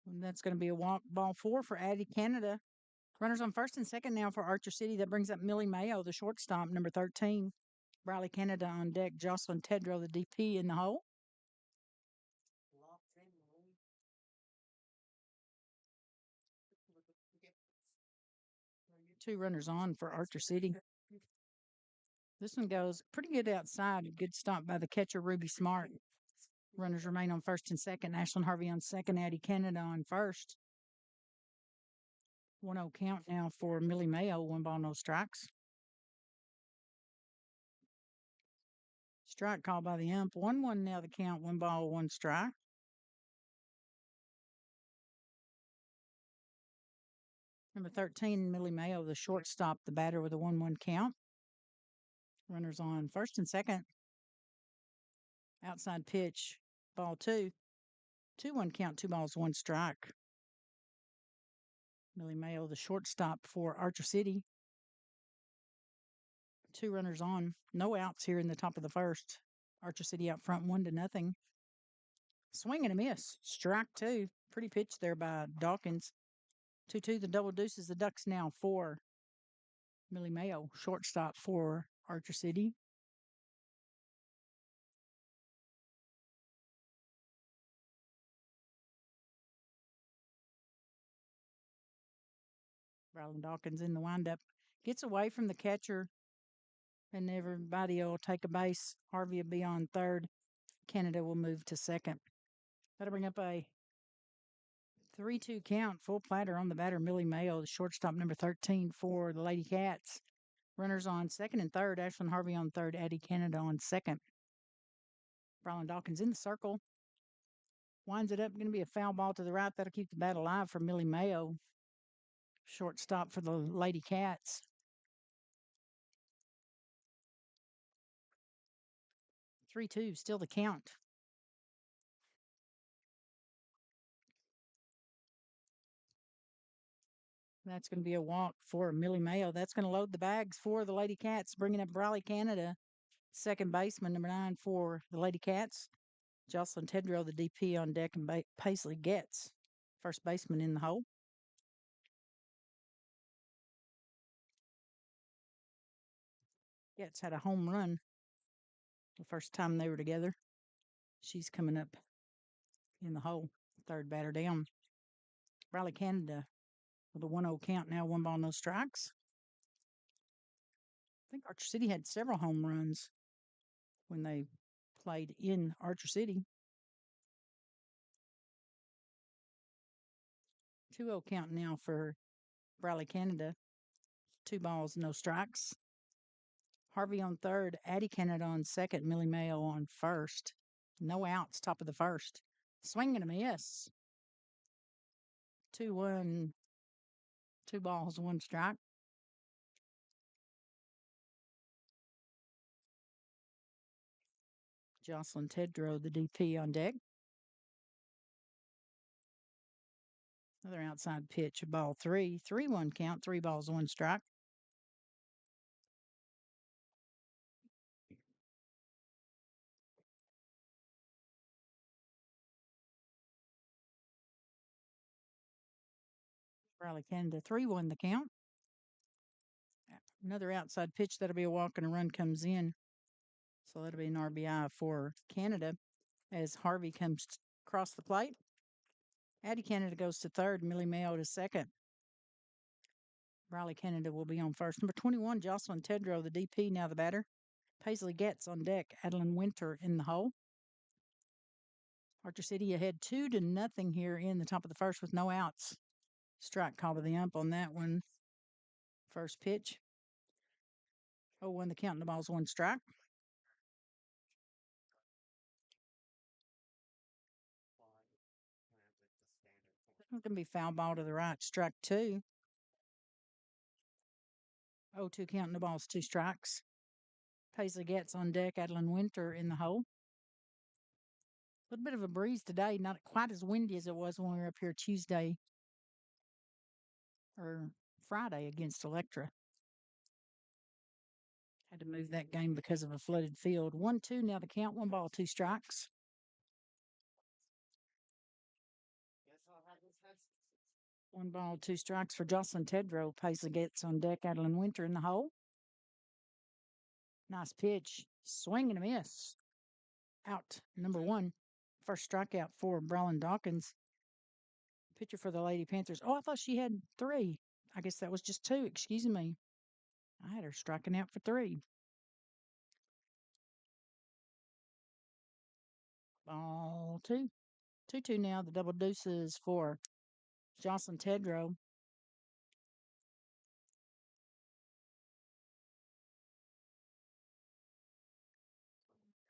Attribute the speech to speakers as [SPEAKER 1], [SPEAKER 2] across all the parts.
[SPEAKER 1] And that's going to be a walk, ball 4 for Addie Canada. Runners on first and second now for Archer City. That brings up Millie Mayo, the shortstop, number 13. Riley Canada on deck. Jocelyn Tedrow, the DP, in the hole. Two runners on for Archer City. This one goes pretty good outside. A good stop by the catcher, Ruby Smart. Runners remain on first and second. Ashlyn Harvey on second. Addie Canada on first. 1-0 count now for Millie Mayo. 1 ball, no strikes. Strike call by the ump. 1-1 now the count. 1 ball, 1 strike. Number 13, Millie Mayo, the shortstop, the batter with a 1-1 count. Runners on first and second. Outside pitch, ball 2. 2-1 count, 2 balls, 1 strike. Millie Mayo, the shortstop for Archer City. 2 runners on. No outs here in the top of the first. Archer City out front 1-0. Swing and a miss. Strike 2. Pretty pitch there by Dawkins. 2-2, the double deuces. The Ducks now for Millie Mayo, shortstop for Archer City. Rylan Dawkins in the windup. Gets away from the catcher, and everybody will take a base. Harvey will be on third. Canada will move to second. That'll bring up a 3-2 count. Full platter on the batter, Millie Mayo, the shortstop, number 13 for the Lady Cats. Runners on second and third. Ashlyn Harvey on third. Addie Canada on second. Rylan Dawkins in the circle. Winds it up. Going to be a foul ball to the right. That'll keep the bat alive for Millie Mayo. Shortstop for the Lady Cats. 3-2, still the count. That's going to be a walk for Millie Mayo. That's going to load the bags for the Lady Cats, bringing up Riley Canada, second baseman, number 9 for the Lady Cats. Jocelyn Tedrow, the DP, on deck, and Paisley Getz, first baseman, in the hole. Getz had a home run the first time they were together. She's coming up in the hole, third batter down. Riley Canada with a 1-0 count now, 1 ball, no strikes. I think Archer City had several home runs when they played in Archer City. 2-0 count now for Riley Canada. 2 balls, no strikes. Harvey on third. Addie Canada on second. Millie Mayo on first. No outs, top of the first. Swing and a miss. 2-1. 2 balls, 1 strike. Jocelyn Tedrow, the DP, on deck. Another outside pitch, ball 3. 3-1 count, 3 balls, 1 strike. Riley Canada, 3-1 the count. Another outside pitch, that'll be a walk, and a run comes in. So that'll be an RBI for Canada as Harvey comes across the plate. Addie Canada goes to third. Millie Mayo to second. Riley Canada will be on first. Number 21, Jocelyn Tedrow, the DP, now the batter. Paisley Getz on deck. Adeline Winter in the hole. Archer City ahead 2-0 here in the top of the first with no outs. Strike call by the ump on that one. First pitch. 0-1 the count, and the ball's 1 strike. It's going to be foul ball to the right. Strike 2. 0-2 count, and the ball's 2 strikes. Paisley Getz on deck. Adeline Winter in the hole. A little bit of a breeze today, not quite as windy as it was when we were up here Tuesday or Friday against Electra. Had to move that game because of a flooded field. 1-2 now the count, 1 ball, 2 strikes. One ball, two strikes for Jocelyn Tedrow. Paisley gets on deck. Adeline Winter in the hole. Nice pitch. Swing and a miss. Out. Number one. First strikeout for Brolin Dawkins. Pitcher for the Lady Panthers. Oh, I thought she had three. I guess that was just two. Excuse me. I had her striking out for three. Ball two. 2-2 now. The double deuces for Jocelyn Tedrow.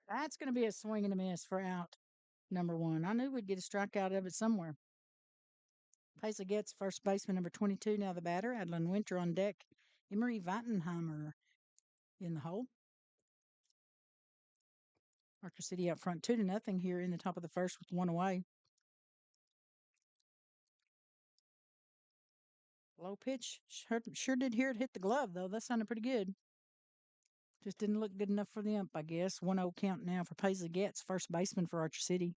[SPEAKER 1] That's going to be a swing and a miss for out number one. I knew we'd get a strikeout of it somewhere. Paisley gets first baseman number 22. Now the batter, Adeline Winter on deck. Emery Wattenheimer in the hole. Archer City up front 2-0 here in the top of the first with one away. Low pitch. Sure did hear it hit the glove, though. That sounded pretty good. Just didn't look good enough for the ump, I guess. 1-0 count now for Paisley Getz, first baseman for Archer City.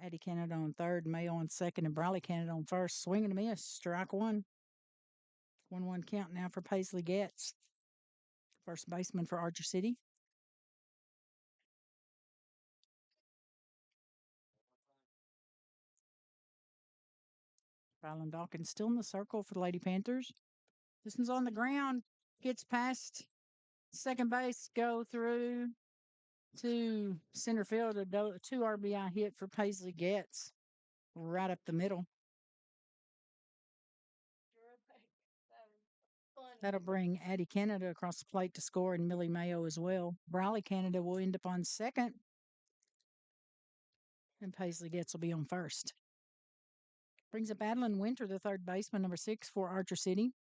[SPEAKER 1] Addie Canada on third, Mayo on second, and Briley Canada on first. Swing and a miss. Strike one. 1-1 count now for Paisley Getz, first baseman for Archer City. Rylan Dawkins still in the circle for the Lady Panthers. This one's on the ground. Gets past second base, go through to center field. A 2 RBI hit for Paisley Getz right up the middle. That'll bring Addie Canada across the plate to score and Millie Mayo as well. Briley Canada will end up on second. And Paisley Getz will be on first. Brings up Adeline Winter, the third baseman, number 6 for Archer City.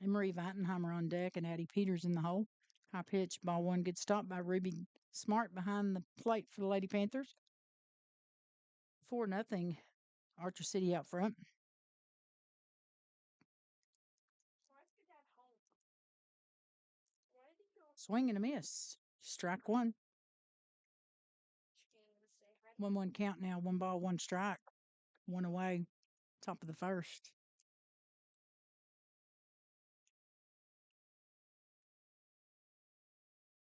[SPEAKER 1] Emery Wattenheimer on deck and Addie Peters in the hole. High pitch, ball one, good stop by Ruby Smart behind the plate for the Lady Panthers. 4-0, Archer City out front. Swing and a miss. Strike one. 1-1 count now. 1 ball, 1 strike. 1 away. Top of the first.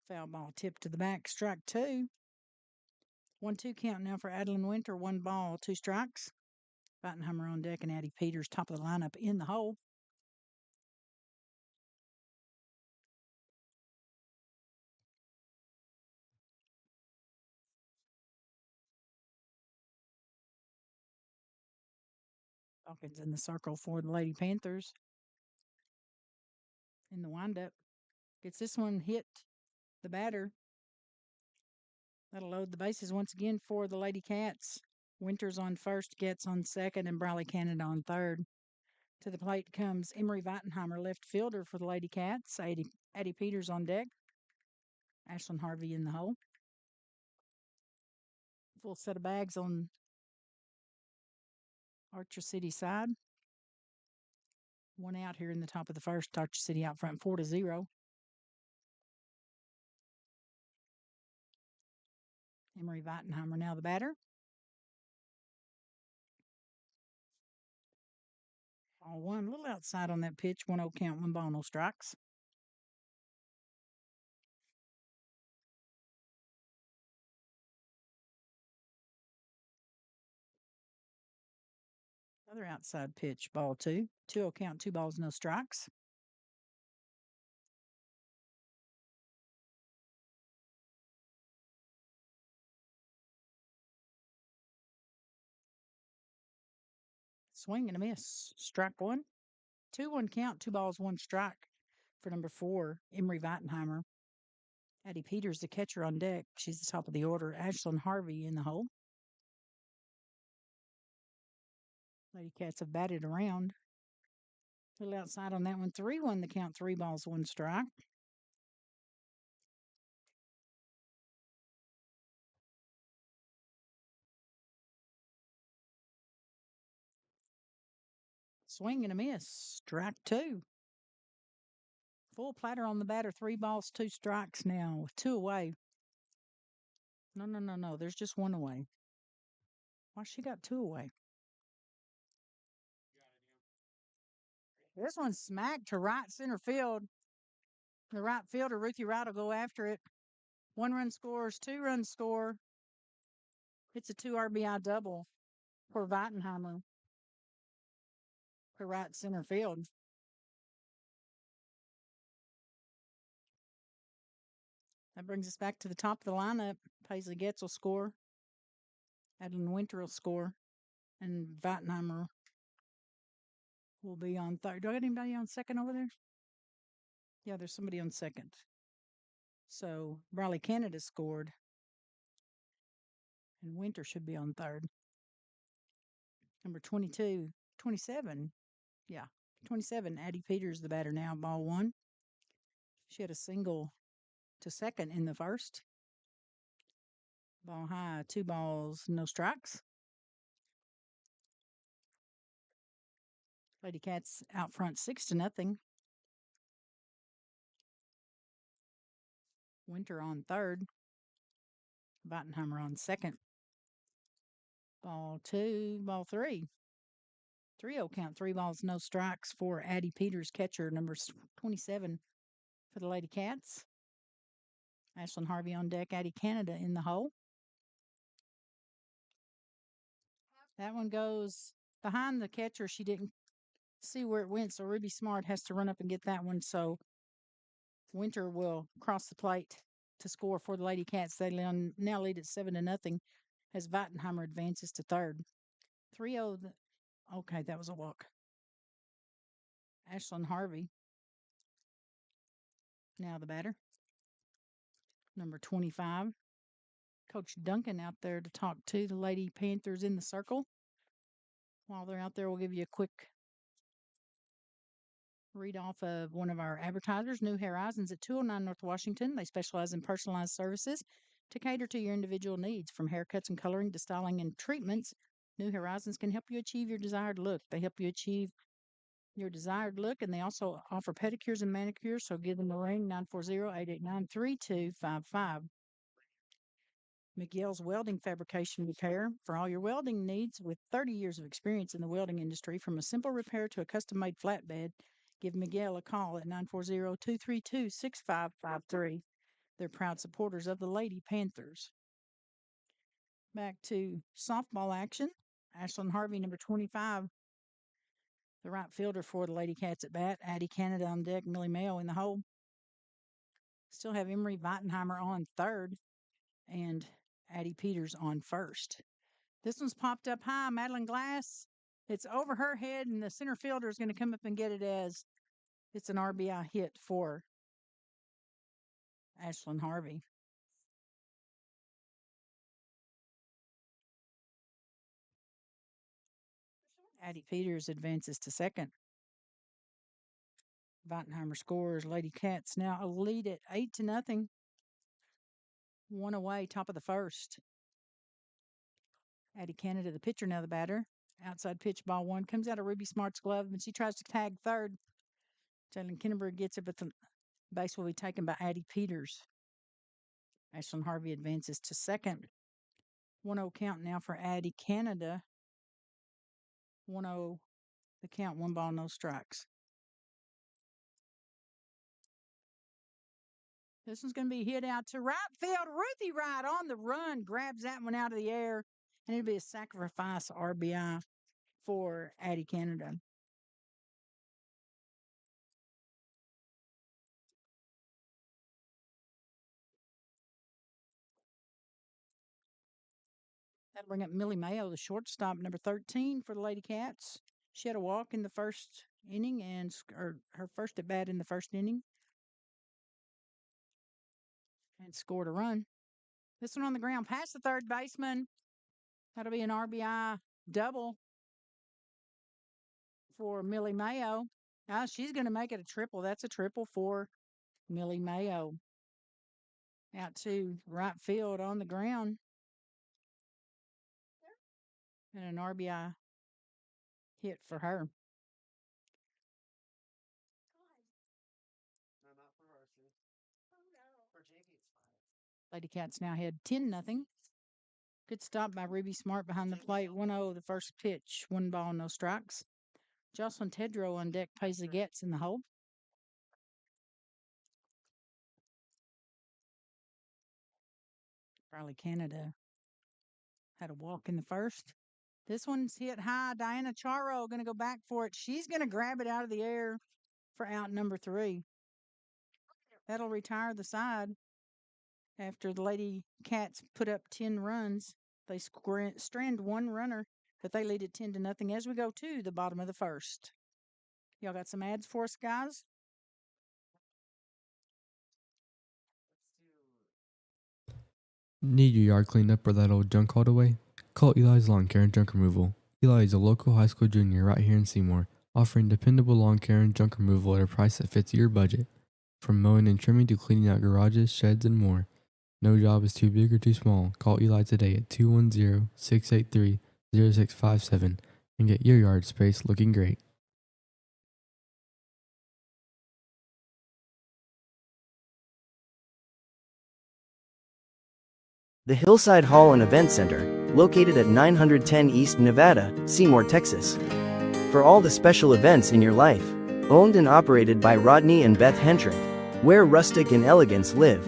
[SPEAKER 1] Foul ball tipped to the back. Strike two. 1-2 count now for Adeline Winter. 1 ball, 2 strikes. Wattenheimer on deck and Addie Peters top of the lineup in the hole. Dawkins in the circle for the Lady Panthers. In the windup. Gets this one hit the batter. That'll load the bases once again for the Lady Cats. Winters on first, Getz on second, and Briley Canada on third. To the plate comes Emery Wattenheimer, left fielder for the Lady Cats. Addie Peters on deck. Ashlyn Harvey in the hole. Full set of bags on Archer City side. 1 out here in the top of the first. Archer City out front 4-0. Emery Wattenheimer now the batter. Ball one, a little outside on that pitch. 1-0 count, 1 ball, no strikes. Another outside pitch, ball two. 2-0 count, 2 balls, no strikes. Swing and a miss. Strike one. 2-1 count, 2 balls, 1 strike for number 4, Emery Wattenheimer. Addie Peters, the catcher on deck. She's the top of the order. Ashlyn Harvey in the hole. Lady Cats have batted around. A little outside on that one. 3-1 the count, 3 balls, 1 strike. Swing and a miss. Strike two. Full platter on the batter. 3 balls, 2 strikes now. 2 away. No. There's just 1 away. Why she got two away? This one's smacked to right center field. The right fielder, Ruthie Wright, will go after it. 1 run scores, 2 run score. It's a 2 RBI double for Weitenheimer for right center field. That brings us back to the top of the lineup. Paisley Getz will score. Adeline Winter will score. And Weitenheimer will be on third. Do I got anybody on second over there? Yeah, there's somebody on second. So Briley Canada scored. And Winter should be on third. Number 22, 27. Yeah, 27. Addie Peters, the batter now, ball one. She had a single to second in the first. Ball high, 2 balls, no strikes. Lady Cats out front 6-0. Winter on third. Weitenheimer on second. Ball two, ball three. 3-0 count, 3 balls, no strikes for Addie Peters, catcher, number 27 for the Lady Cats. Ashlyn Harvey on deck, Addie Canada in the hole. That one goes behind the catcher. She didn't see where it went, so Ruby Smart has to run up and get that one. So Winter will cross the plate to score for the Lady Cats. They now lead at 7-0 as Weitenheimer advances to third. 3-0. Okay, that was a walk. Ashlyn Harvey, now the batter. Number 25. Coach Duncan out there to talk to the Lady Panthers in the circle. While they're out there, we'll give you a quick read off of one of our advertisers, New Horizons at 209 North Washington. They specialize in personalized services to cater to your individual needs, from haircuts and coloring to styling and treatments. New Horizons can help you achieve your desired look. They help you achieve your desired look, and they also offer pedicures and manicures. So give them a ring, 940-889-3255. Miguel's Welding Fabrication Repair for all your welding needs. With 30 years of experience in the welding industry, from a simple repair to a custom-made flatbed, give Miguel a call at 940-232-6553. They're proud supporters of the Lady Panthers. Back to softball action. Ashlyn Harvey, number 25, the right fielder for the Lady Cats at bat. Addie Canada on deck, Millie Mayo in the hole. Still have Emery Weitenheimer on third and Addie Peters on first. This one's popped up high. Madeline Glass. It's over her head, and the center fielder is going to come up and get it as it's an RBI hit for Ashlyn Harvey. Addie Peters advances to second. Weitenheimer scores. Lady Cats now a lead at 8-0. 1 away, top of the first. Addie Canada, the pitcher, now the batter. Outside pitch, ball one. Comes out of Ruby Smart's glove, and she tries to tag third. Jalen Kinneberg gets it, but the base will be taken by Addie Peters. Ashlyn Harvey advances to second. 1-0 count now for Addie Canada. 1-0 the count, 1 ball, no strikes. This one's going to be hit out to right field. Ruthie Wright on the run, grabs that one out of the air, and it'll be a sacrifice RBI for Addie Canada. That'll bring up Millie Mayo, the shortstop, number 13 for the Lady Cats. She had a walk in the first inning or her first at bat in the first inning and scored a run. This one on the ground past the third baseman. That'll be an RBI double for Millie Mayo. Now she's going to make it a triple. That's a triple for Millie Mayo. Out to right field on the ground. And an RBI hit for her. Lady Cats now had 10-0. Good stop by Ruby Smart behind the plate. 1-0 the first pitch. 1 ball, no strikes. Jocelyn Tedrow on deck. Paisley Getz in the hole. Riley Canada had a walk in the first. This one's hit high. Diana Charo going to go back for it. She's going to grab it out of the air for out number 3. That'll retire the side after the Lady Cats put up 10 runs. They strand one runner, but they lead it 10-0 as we go to the bottom of the first. Y'all got some ads for us, guys?
[SPEAKER 2] Need your yard cleaned up or that old junk hauled away? Call Eli's Lawn Care and Junk Removal. Eli is a local high school junior right here in Seymour, offering dependable lawn care and junk removal at a price that fits your budget. From mowing and trimming to cleaning out garages, sheds, and more. No job is too big or too small. Call Eli today at 210-683-0657 and get your yard space looking great.
[SPEAKER 3] The Hillside Hall and Event Center, located at 910 East Nevada, Seymour, Texas. For all the special events in your life. Owned and operated by Rodney and Beth Hentrick. Where rustic and elegance live.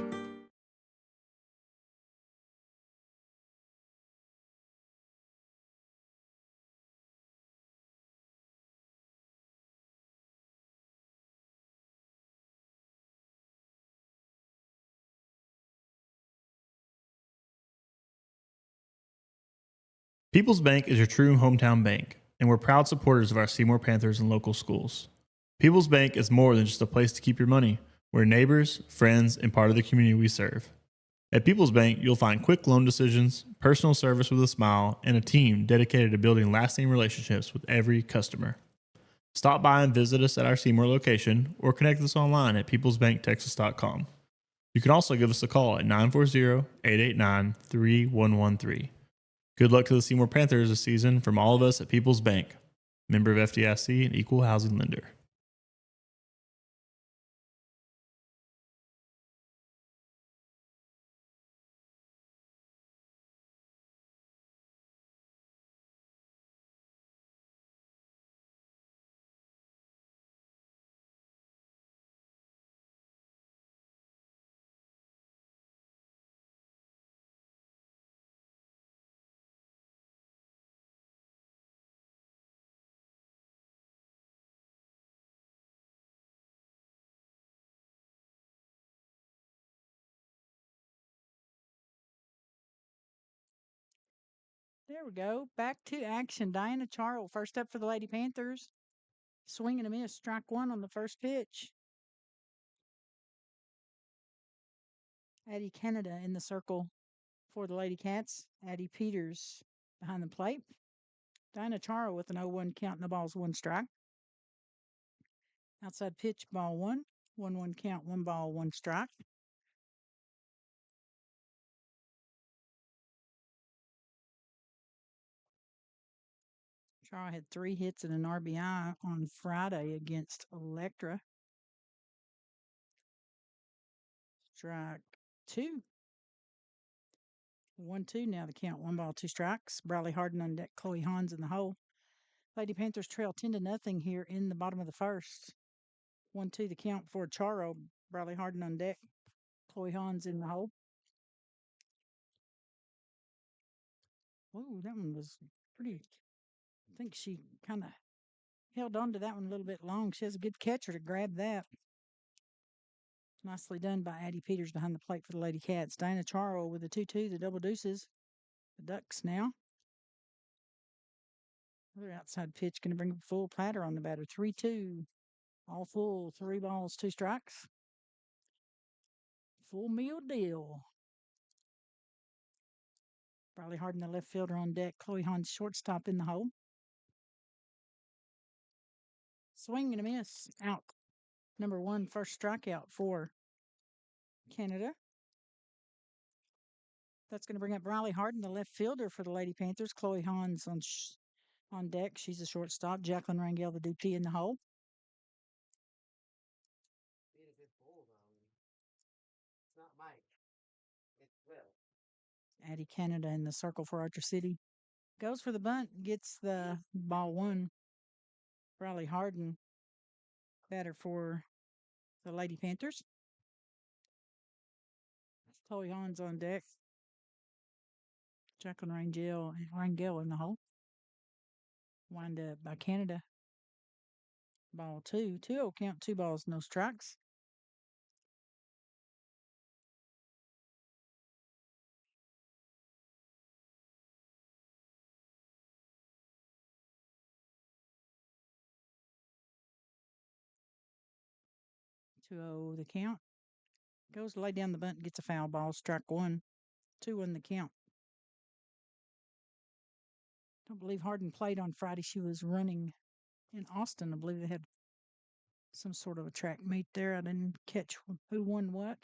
[SPEAKER 4] People's Bank is your true hometown bank, and we're proud supporters of our Seymour Panthers and local schools. People's Bank is more than just a place to keep your money. We're neighbors, friends, and part of the community we serve. At People's Bank, you'll find quick loan decisions, personal service with a smile, and a team dedicated to building lasting relationships with every customer. Stop by and visit us at our Seymour location or connect with us online at peoplesbanktexas.com. You can also give us a call at 940-889-3113. Good luck to the Seymour Panthers this season from all of us at People's Bank, member of FDIC and equal housing lender.
[SPEAKER 1] There we go. Back to action. Diana Charles, first up for the Lady Panthers. Swing and a miss. Strike 1 on the first pitch. Addie Canada in the circle for the Lady Cats. Addie Peters behind the plate. Diana Charles with an 0-1 count, and the ball's 1 strike. Outside pitch, ball 1. 1-1 count, 1 ball, 1 strike. Chara had 3 hits and an RBI on Friday against Electra. Strike 2. 1-2 now the count. 1 ball, 2 strikes. Bradley Harden on deck. Chloe Hans in the hole. Lady Panthers trail 10-0 here in the bottom of the first. 1-2 the count for Charo. Bradley Harden on deck. Chloe Hans in the hole. Whoa, that one was pretty. I think she kind of held on to that one a little bit long. She has a good catcher to grab that. Nicely done by Addie Peters behind the plate for the Lady Cats. Diana Charo with the 2-2, the double deuces. The Ducks now. Another outside pitch going to bring a full platter on the batter. 3-2. All full. 3 balls, 2 strikes. Full meal deal. Bradley Harden, the left fielder on deck. Chloe Hans, shortstop in the hole. Swing and a miss. Out. Number 1, first strikeout for Canada. That's going to bring up Bradley Harden, the left fielder for the Lady Panthers. Chloe Hans on deck. She's a shortstop. Jacqueline Rangel, the DP in the hole. Addie Canada in the circle for Archer City. Goes for the bunt, gets the ball one. Riley Harden, batter for the Lady Panthers. Chloe Hans on deck. Jacqueline Rangel in the hole. Wind up by Canada. Ball 2. 2-0 count, 2 balls, no strikes. The count. Goes to lay down the bunt, gets a foul ball, strike 1. 2-1 the count. Don't believe Harden played on Friday. She was running in Austin. I believe they had some sort of a track meet there. I didn't catch who won what.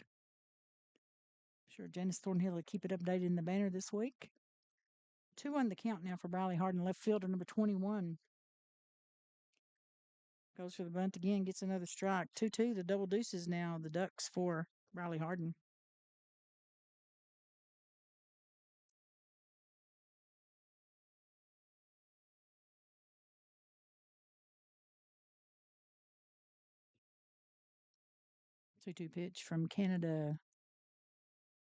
[SPEAKER 1] Sure, Janice Thornhill will keep it updated in the banner this week. 2-1 the count now for Riley Harden, left fielder number 21. Goes for the bunt again, gets another strike. 2-2, the double deuces now, the Ducks for Riley Harden. Two pitch from Canada.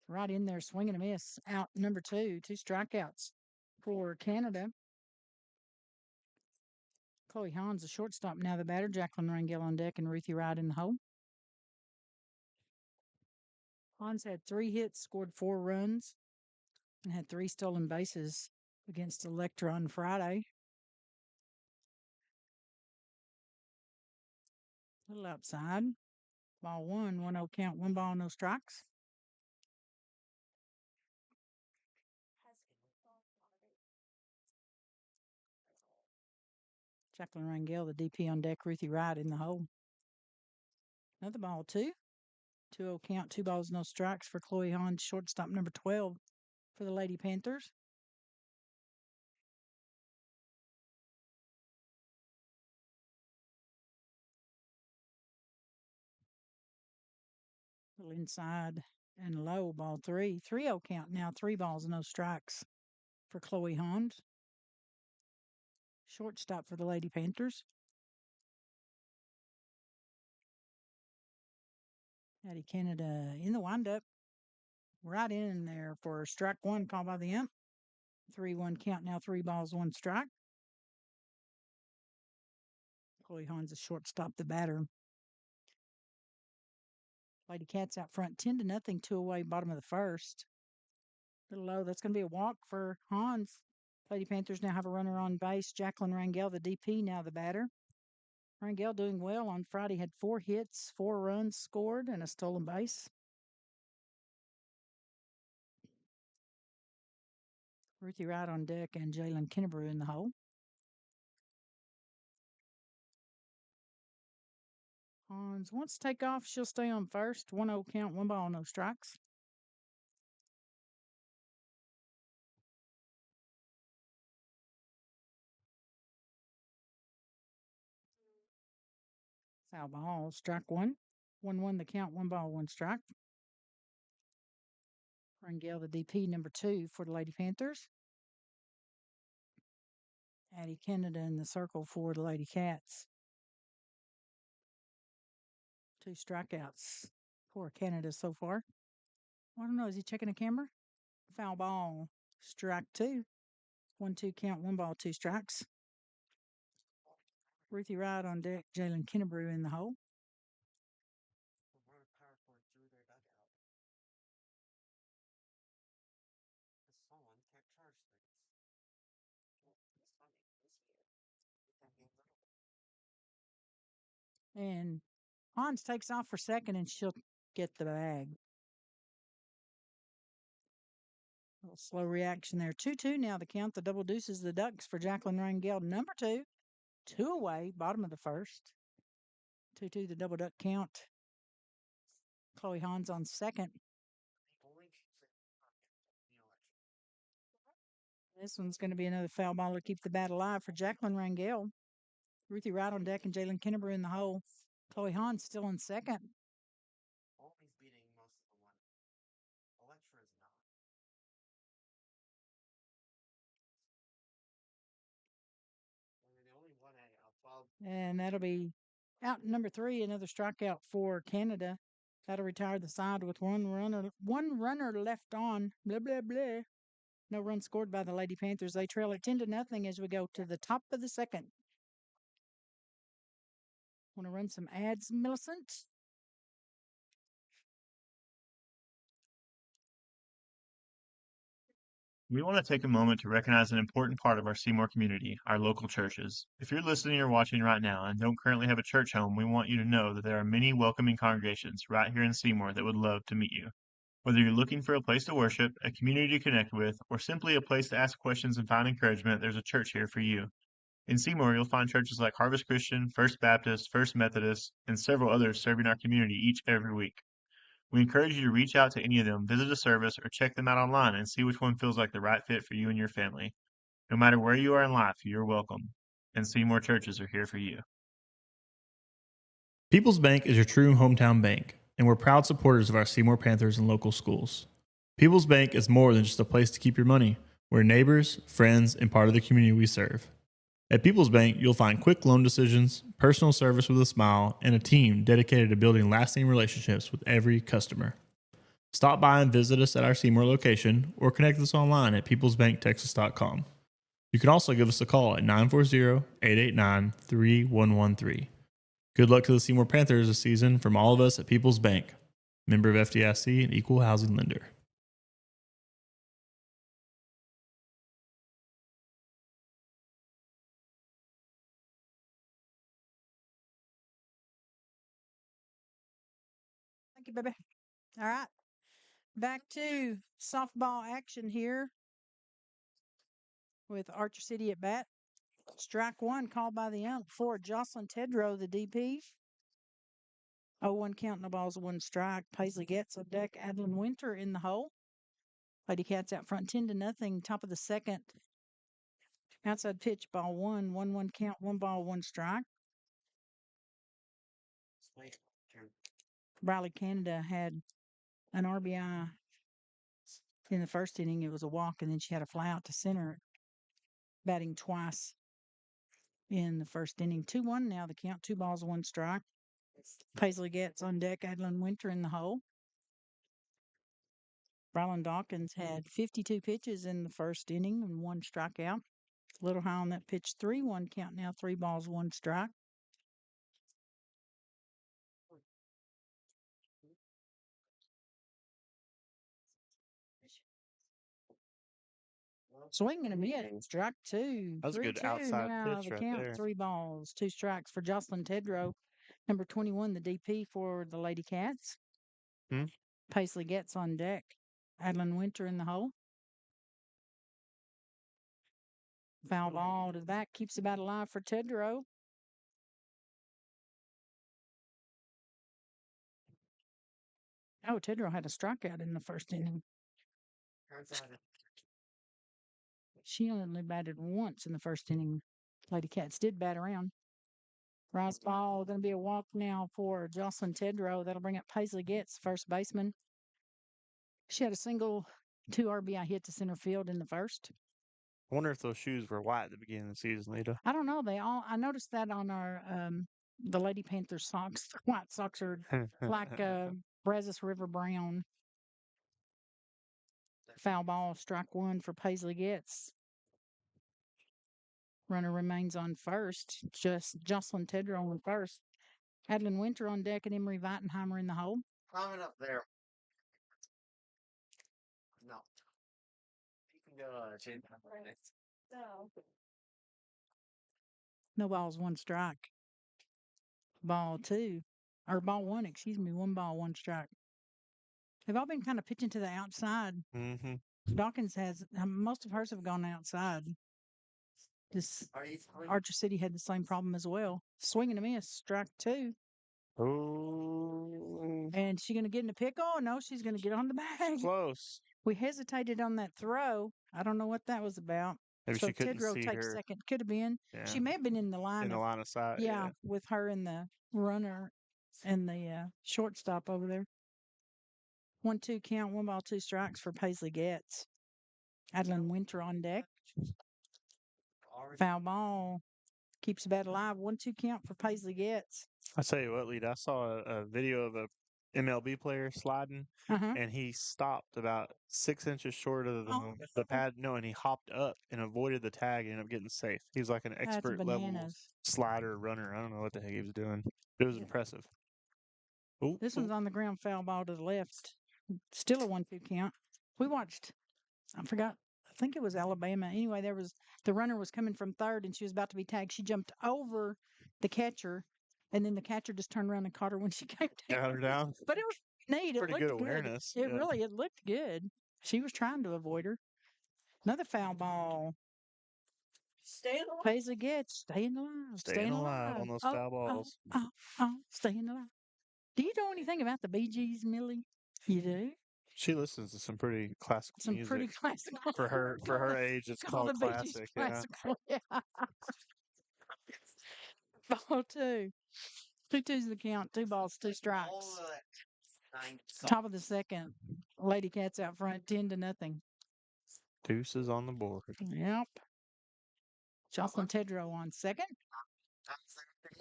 [SPEAKER 1] Right in there, swinging a miss. Out number 2, 2 strikeouts for Canada. Chloe Hans, the shortstop, now the batter. Jacqueline Rangel on deck and Ruthie Wright in the hole. Hans had 3 hits, scored 4 runs, and had 3 stolen bases against Electra on Friday. A little outside. Ball 1, 1-0 count, 1 ball, no strikes. Jacqueline Rangel, the DP on deck, Ruthie Wright in the hole. Another ball 2. 2-0 count, 2 balls, no strikes for Chloe Hans, shortstop number 12 for the Lady Panthers. A little inside and low, ball 3. 3-0 count now, 3 balls, no strikes for Chloe Hans, shortstop for the Lady Panthers. Addie Canada in the windup, right in there for strike 1, called by the ump. 3-1 count now, 3 balls, 1 strike. Chloe Hans, a shortstop, the batter. Lady Cats out front, 10-0, 2 away, bottom of the first. A little low. That's going to be a walk for Hans. Lady Panthers now have a runner on base. Jacqueline Rangel, the DP, now the batter. Rangel doing well on Friday, had 4 hits, 4 runs scored, and a stolen base. Ruthie Wright on deck and Jalen Kennebrew in the hole. Hans wants to take off. She'll stay on first. 1-0 count, 1 ball, no strikes. Foul ball, strike 1. 1-1 the count, 1 ball, 1 strike. Rangel, the DP, number 2 for the Lady Panthers. Addie Canada in the circle for the Lady Cats. 2 strikeouts for Canada so far. I don't know. Is he checking the camera? Foul ball, strike 2. 1-2 count, 1 ball, 2 strikes. Ruthie Wright on deck, Jalen Kennebrew in the hole. And Hans takes off for second, and she'll get the bag. A little slow reaction there. 2-2 now the count. The double deuces, the Ducks for Jacqueline Rangel, number 2. 2 away, bottom of the first. 2-2 the double duck count. Chloe Hans on second. This one's going to be another foul ball to keep the bat alive for Jacqueline Rangel. Ruthie Wright on deck and Jalen Kennebrew in the hole. Chloe Hans still in second. And that'll be out number 3, another strikeout for Canada. That'll retire the side with one runner left on. Blah blah blah. No run scored by the Lady Panthers. They trail it 10-0 as we go to the top of the second. Want to run some ads, Millicent?
[SPEAKER 5] We want to take a moment to recognize an important part of our Seymour community, our local churches. If you're listening or watching right now and don't currently have a church home, we want you to know that there are many welcoming congregations right here in Seymour that would love to meet you. Whether you're looking for a place to worship, a community to connect with, or simply a place to ask questions and find encouragement, there's a church here for you. In Seymour, you'll find churches like Harvest Christian, First Baptist, First Methodist, and several others serving our community each every week. We encourage you to reach out to any of them, visit a service, or check them out online and see which one feels like the right fit for you and your family. No matter where you are in life, you're welcome. And Seymour churches are here for you.
[SPEAKER 4] People's Bank is your true hometown bank, and we're proud supporters of our Seymour Panthers and local schools. People's Bank is more than just a place to keep your money. We're neighbors, friends, and part of the community we serve. At People's Bank, you'll find quick loan decisions, personal service with a smile, and a team dedicated to building lasting relationships with every customer. Stop by and visit us at our Seymour location or connect us online at peoplesbanktexas.com. You can also give us a call at 940-889-3113. Good luck to the Seymour Panthers this season from all of us at People's Bank, member of FDIC and equal housing lender.
[SPEAKER 1] Thank you, baby. All right. Back to softball action here with Archer City at bat. Strike one called by the ump for Jocelyn Tedrow, the DP. 0-1 count, no balls, 1 strike. Paisley gets on deck. Adeline Winter in the hole. Lady Cats out front 10-0. Top of the second. Outside pitch, ball 1. 1-1 count, 1 ball, 1 strike. Briley Canada had an RBI in the first inning. It was a walk, and then she had a fly out to center, batting twice in the first inning. 2-1 now the count. 2 balls, 1 strike. Paisley gets on deck. Adeline Winter in the hole. Rylan Dawkins had 52 pitches in the first inning and 1 strikeout. A little high on that pitch. 3-1 count now. 3 balls, 1 strike. Swinging a miss. Strike 2.
[SPEAKER 6] That was a good
[SPEAKER 1] 3-2
[SPEAKER 6] outside
[SPEAKER 1] now
[SPEAKER 6] pitch
[SPEAKER 1] the
[SPEAKER 6] right
[SPEAKER 1] count.
[SPEAKER 6] there.
[SPEAKER 1] 3 balls, 2 strikes for Jocelyn Tedrow. Number 21, the DP for the Lady Cats. Paisley gets on deck. Adeline Winter in the hole. Foul ball to the back. Keeps the bat alive for Tedrow. Oh, Tedrow had a strikeout in the first inning. She only batted once in the first inning. Lady Cats did bat around. Rise ball, going to be a walk now for Jocelyn Tedrow. That'll bring up Paisley Getz, first baseman. She had a single, 2 RBI hit to center field in the first.
[SPEAKER 6] I wonder if those shoes were white at the beginning of the season, Lita.
[SPEAKER 1] I don't know. I noticed that on our the Lady Panthers socks. The white socks are like Brazos River brown. Foul ball, strike 1 for Paisley Getz. Runner remains on first. Just Jocelyn Tedrow on first. Adeline Winter on deck and Emery Weitenheimer in the hole.
[SPEAKER 7] Climbing up there. No. You can go change
[SPEAKER 1] No balls, 1 strike. Ball 2. Or ball 1, excuse me. 1 ball, 1 strike. They've all been kind of pitching to the outside.
[SPEAKER 6] Mm-hmm.
[SPEAKER 1] Dawkins has, most of hers have gone outside. This Archer City had the same problem as well. Swing and a miss, strike 2.
[SPEAKER 6] Oh,
[SPEAKER 1] And she going to get in a pickle? No, she's going to get on the bag.
[SPEAKER 6] close.
[SPEAKER 1] We hesitated on that throw. I don't know what that was about.
[SPEAKER 6] Maybe
[SPEAKER 1] So
[SPEAKER 6] she couldn't
[SPEAKER 1] Tedrow
[SPEAKER 6] see
[SPEAKER 1] takes
[SPEAKER 6] her
[SPEAKER 1] second. Could have been.
[SPEAKER 6] Yeah.
[SPEAKER 1] She may have been in the line.
[SPEAKER 6] in the line of sight.
[SPEAKER 1] Yeah, with her and the runner and the shortstop over there. 1-2 count, 1 ball, 2 strikes for Paisley Getz. Adeline Winter on deck. Foul ball. Keeps the bat alive. 1-2 count for Paisley Getz.
[SPEAKER 6] I tell you what, Lead, I saw a video of a MLB player sliding,
[SPEAKER 1] Uh-huh.
[SPEAKER 6] and he stopped about 6 inches short of
[SPEAKER 1] Oh,
[SPEAKER 6] the pad. No, and he hopped up and avoided the tag and ended up getting safe. He was like an
[SPEAKER 1] that's
[SPEAKER 6] expert level
[SPEAKER 1] bananas.
[SPEAKER 6] slider runner. I don't know what the heck he was doing. It was impressive. Ooh,
[SPEAKER 1] This
[SPEAKER 6] ooh.
[SPEAKER 1] one's on the ground, foul ball to the left. Still a 1-2 count. We watched, I forgot, I think it was Alabama. Anyway, the runner was coming from third and she was about to be tagged. She jumped over the catcher, and then the catcher just turned around and caught her when she came down.
[SPEAKER 6] Got her down.
[SPEAKER 1] But it was neat. It
[SPEAKER 6] Pretty
[SPEAKER 1] looked
[SPEAKER 6] good
[SPEAKER 1] good.
[SPEAKER 6] awareness.
[SPEAKER 1] It
[SPEAKER 6] Yeah.
[SPEAKER 1] really, it looked good. She was trying to avoid her. Another foul ball. Paisley Getz, staying alive,
[SPEAKER 6] Staying alive on those foul balls.
[SPEAKER 1] staying alive. Do you know anything about the Bee Gees, Millie? You do?
[SPEAKER 6] She listens to some pretty classical
[SPEAKER 1] Some
[SPEAKER 6] music.
[SPEAKER 1] pretty classical.
[SPEAKER 6] For her age, it's
[SPEAKER 1] Call
[SPEAKER 6] called
[SPEAKER 1] the Bee Gees
[SPEAKER 6] classic. Yeah.
[SPEAKER 1] classical. Yeah. Ball two. 2-2's the count. 2 balls, 2 strikes. Top of the second. Lady Cats out front, 10-0.
[SPEAKER 6] Deuces on the board.
[SPEAKER 1] Yep. Jocelyn Tedrow on second.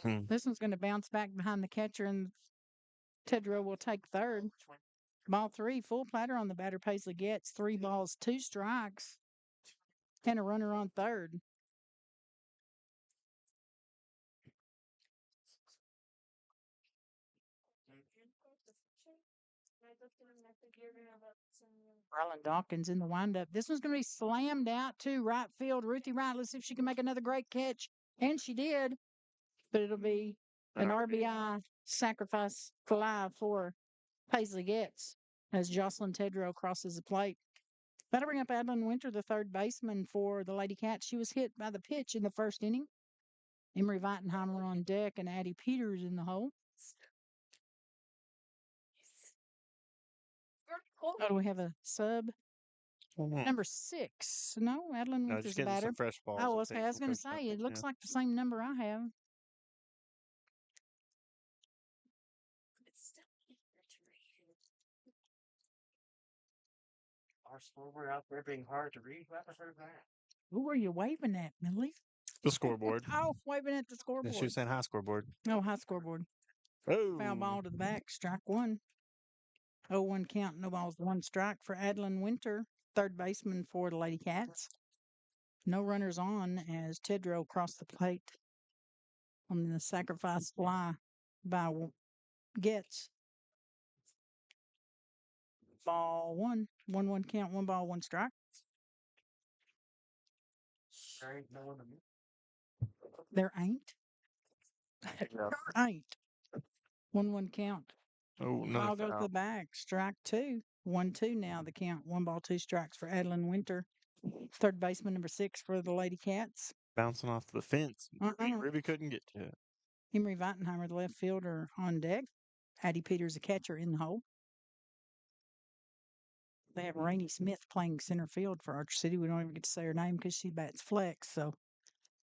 [SPEAKER 6] Hmm.
[SPEAKER 1] This one's going to bounce back behind the catcher, and Tedrow will take third. Ball 3, full platter on the batter. Paisley Getz 3 balls, 2 strikes, and a runner on third. Marlon Dawkins in the windup. This one's going to be slammed out to right field. Ruthie Wright, let's see if she can make another great catch. And she did. But it'll be an RBI sacrifice fly for Paisley Getz as Jocelyn Tedrow crosses the plate. That'll bring up Adeline Winter, the third baseman for the Lady Cats. She was hit by the pitch in the first inning. Emery Weitenheimer on deck and Addie Peters in the hole. Oh, do we have a sub? Number 6. No, Adeline
[SPEAKER 6] No,
[SPEAKER 1] Winter's
[SPEAKER 6] just
[SPEAKER 1] the
[SPEAKER 6] getting
[SPEAKER 1] batter.
[SPEAKER 6] some fresh balls.
[SPEAKER 1] Oh,
[SPEAKER 6] I
[SPEAKER 1] okay.
[SPEAKER 6] think,
[SPEAKER 1] I was
[SPEAKER 6] from
[SPEAKER 1] going to
[SPEAKER 6] Coach
[SPEAKER 1] say, it
[SPEAKER 6] Duncan,
[SPEAKER 1] looks
[SPEAKER 6] yeah.
[SPEAKER 1] like the same number I have.
[SPEAKER 7] Our scoreboard out there being hard to read. What was that?
[SPEAKER 1] Who are you waving at, Millie?
[SPEAKER 6] The scoreboard.
[SPEAKER 1] Oh, waving at the
[SPEAKER 6] Yeah,
[SPEAKER 1] scoreboard.
[SPEAKER 6] she was saying high scoreboard.
[SPEAKER 1] Oh, high scoreboard.
[SPEAKER 6] Oh.
[SPEAKER 1] Foul ball to the back. Strike one. 0-1 count. No balls. 1 strike for Adeline Winter, third baseman for the Lady Cats. No runners on as Tedrow crossed the plate on the sacrifice fly by Getz. Ball 1. 1-1 count. 1 ball, 1 strike.
[SPEAKER 7] There ain't no one to
[SPEAKER 1] There ain't. There ain't. 1-1 count.
[SPEAKER 6] Oh, another
[SPEAKER 1] Ball goes to
[SPEAKER 6] foul.
[SPEAKER 1] the back. Strike 2. 1-2 now the count. 1 ball, 2 strikes for Adeline Winter. Third baseman number 6 for the Lady Cats.
[SPEAKER 6] Bouncing off the fence. Ruby couldn't get to it.
[SPEAKER 1] Emery Weitenheimer, the left fielder, on deck. Addie Peters, the catcher, in the hole. They have Rainey Smith playing center field for Archer City. We don't even get to say her name because she bats flex. So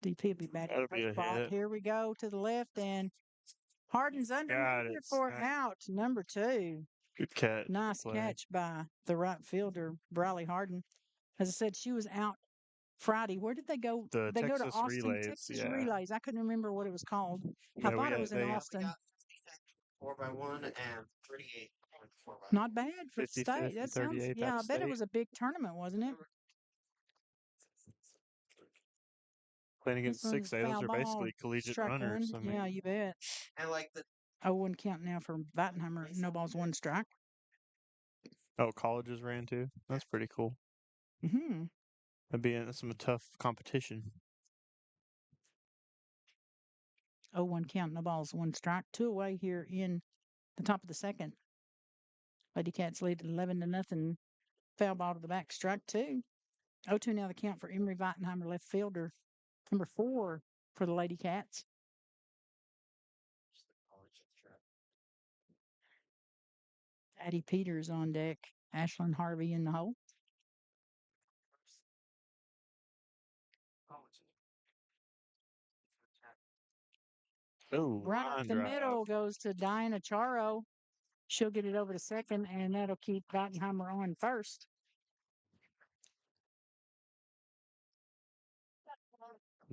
[SPEAKER 1] DP will be batting
[SPEAKER 6] That'll be a
[SPEAKER 1] spot.
[SPEAKER 6] hit.
[SPEAKER 1] Here we go to the left, and Harden's under
[SPEAKER 6] Got it.
[SPEAKER 1] for
[SPEAKER 6] Smack.
[SPEAKER 1] out. Number 2.
[SPEAKER 6] Good catch.
[SPEAKER 1] Nice
[SPEAKER 6] Play.
[SPEAKER 1] catch by the right fielder, Briley Harden. As I said, she was out Friday. Where did they go?
[SPEAKER 6] The
[SPEAKER 1] They go to
[SPEAKER 6] Texas
[SPEAKER 1] Austin,
[SPEAKER 6] Relays,
[SPEAKER 1] Texas
[SPEAKER 6] yeah.
[SPEAKER 1] Relays. I couldn't remember what it was called. I
[SPEAKER 6] Yeah,
[SPEAKER 1] thought it was in Austin.
[SPEAKER 7] 4x1 and 38.
[SPEAKER 1] Not bad for the
[SPEAKER 6] 50,
[SPEAKER 1] state.
[SPEAKER 6] 50,
[SPEAKER 1] That sounds,
[SPEAKER 6] 38
[SPEAKER 1] yeah, I
[SPEAKER 6] type
[SPEAKER 1] bet it
[SPEAKER 6] state.
[SPEAKER 1] was a big tournament, wasn't it?
[SPEAKER 6] Playing against
[SPEAKER 1] This one's
[SPEAKER 6] 6A, those
[SPEAKER 1] foul
[SPEAKER 6] are
[SPEAKER 1] ball,
[SPEAKER 6] basically collegiate
[SPEAKER 1] strike
[SPEAKER 6] runners.
[SPEAKER 1] one.
[SPEAKER 6] I mean,
[SPEAKER 1] Yeah, you bet.
[SPEAKER 7] And like the
[SPEAKER 1] 0-1 count now for Weitenheimer. No balls, 1 strike.
[SPEAKER 6] oh, colleges ran too. That's pretty cool.
[SPEAKER 1] Mm-hmm.
[SPEAKER 6] That'd be some tough competition.
[SPEAKER 1] 0-1 count, no balls, 1 strike. 2 away here in the top of the second. Lady Cats lead 11-0. Foul ball to the back, strike 2. 0-2 now the count for Emery Weitenheimer, left fielder. Number 4 for the Lady Cats. Addie Peters on deck. Ashlyn Harvey in the hole.
[SPEAKER 6] Oh,
[SPEAKER 1] Right up
[SPEAKER 6] line
[SPEAKER 1] the
[SPEAKER 6] drive.
[SPEAKER 1] middle goes to Diana Charo. She'll get it over to second, and that'll keep Weitenheimer on first.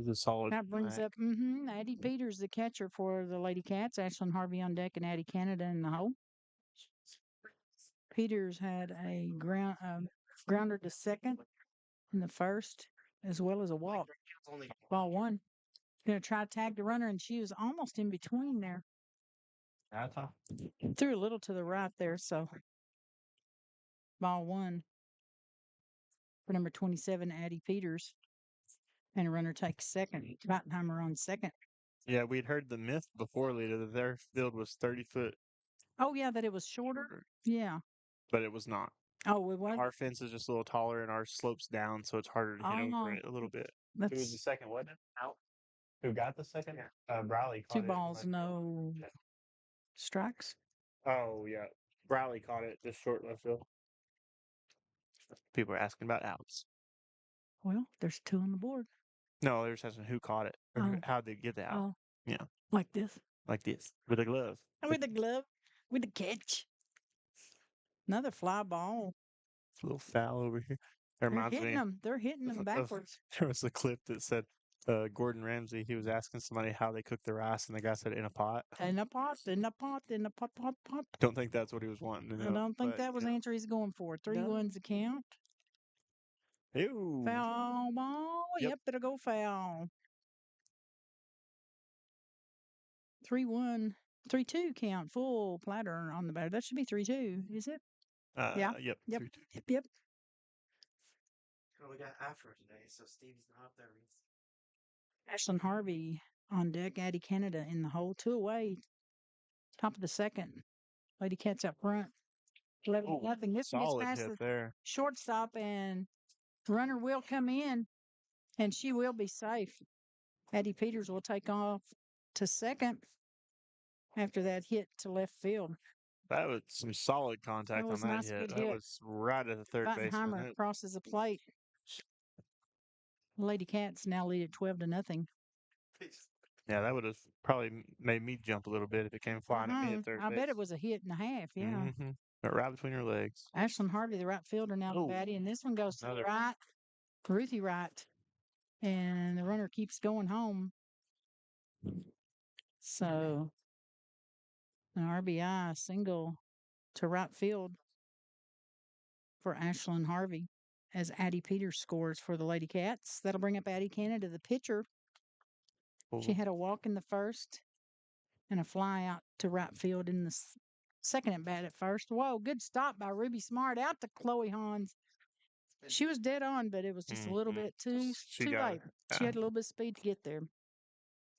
[SPEAKER 6] It was a solid
[SPEAKER 1] That brings
[SPEAKER 6] night.
[SPEAKER 1] up Addie Peters, the catcher for the Lady Cats, Ashlyn Harvey on deck, and Addie Canada in the hole. Peters had a grounder to second in the first, as well as a walk. Ball one. Going to try to tag the runner, and she was almost in between there. Threw a little to the right there, so ball one for number 27, Addie Peters. And a runner takes second. Schottenheimer on second.
[SPEAKER 6] Yeah, we'd heard the myth before, Lita, that their field was 30 foot,
[SPEAKER 1] Oh, yeah, that it was shorter? Yeah.
[SPEAKER 6] but it was not.
[SPEAKER 1] Oh, it was?
[SPEAKER 6] Our fence is just a little taller and ours slopes down, so it's harder to hit over it a little bit.
[SPEAKER 7] It was the
[SPEAKER 1] That's
[SPEAKER 7] second, wasn't it? Out. Who got the second? Briley caught
[SPEAKER 1] two
[SPEAKER 7] it.
[SPEAKER 1] balls, no strikes.
[SPEAKER 6] Oh, yeah. Briley caught it just short left field. People are asking about outs.
[SPEAKER 1] Well, there's two on the board.
[SPEAKER 6] No, they're just asking who caught it or
[SPEAKER 1] Oh.
[SPEAKER 6] how'd they get the out.
[SPEAKER 1] Oh,
[SPEAKER 6] Yeah,
[SPEAKER 1] like this.
[SPEAKER 6] like this with a glove.
[SPEAKER 1] With the glove, with the catch. Another fly ball.
[SPEAKER 6] A little foul over here. That
[SPEAKER 1] They're
[SPEAKER 6] reminds
[SPEAKER 1] hitting
[SPEAKER 6] me
[SPEAKER 1] them. They're hitting them
[SPEAKER 6] of
[SPEAKER 1] backwards.
[SPEAKER 6] there was a clip that said Gordon Ramsay, he was asking somebody how they cook the rice, and the guy said in a pot.
[SPEAKER 1] In a pot, in a pot, in a pot, pot, pot.
[SPEAKER 6] Don't think that's what he was wanting to know.
[SPEAKER 1] I don't think
[SPEAKER 6] but,
[SPEAKER 1] that was the answer he's going for. 3-1's the count.
[SPEAKER 6] Ew.
[SPEAKER 1] Foul ball.
[SPEAKER 6] Yep.
[SPEAKER 1] Yep, it'll go foul. 3-1. 3-2 count. Full platter on the batter. That should be 3-2, is it? Yeah.
[SPEAKER 6] Yep.
[SPEAKER 1] Yep.
[SPEAKER 6] 3-2.
[SPEAKER 1] Yep.
[SPEAKER 7] We got after today, so Stevie's not up there.
[SPEAKER 1] Ashlyn Harvey on deck. Addie Canada in the hole. 2 away. Top of the second. Lady Cats up front. 11-0. This one gets
[SPEAKER 6] Solid
[SPEAKER 1] past
[SPEAKER 6] hit
[SPEAKER 1] the
[SPEAKER 6] there.
[SPEAKER 1] shortstop, and runner will come in, and she will be safe. Addie Peters will take off to second after that hit to left field.
[SPEAKER 6] That was some solid contact
[SPEAKER 1] was
[SPEAKER 6] on that
[SPEAKER 1] nice,
[SPEAKER 6] hit.
[SPEAKER 1] good
[SPEAKER 6] That
[SPEAKER 1] hit.
[SPEAKER 6] was right at the third baseman.
[SPEAKER 1] Schottenheimer crosses the plate. Lady Cats now lead at 12-0.
[SPEAKER 6] Yeah, that would have probably made me jump a little bit if it came flying at me at third
[SPEAKER 1] I
[SPEAKER 6] base.
[SPEAKER 1] bet it was a hit and a half, yeah.
[SPEAKER 6] But right between her legs.
[SPEAKER 1] Ashlyn Harvey, the right fielder, now to batty, and this one goes to the right. Ruthie right. And the runner keeps going home. So an RBI single to right field for Ashlyn Harvey as Addie Peters scores for the Lady Cats. That'll bring up Addie Canada, the pitcher. She had a walk in the first and a fly out to right field in the second at bat at first. Whoa, good stop by Ruby Smart out to Chloe Hans. She was dead on, but it was just a little bit too late. She had a little bit of speed to get there.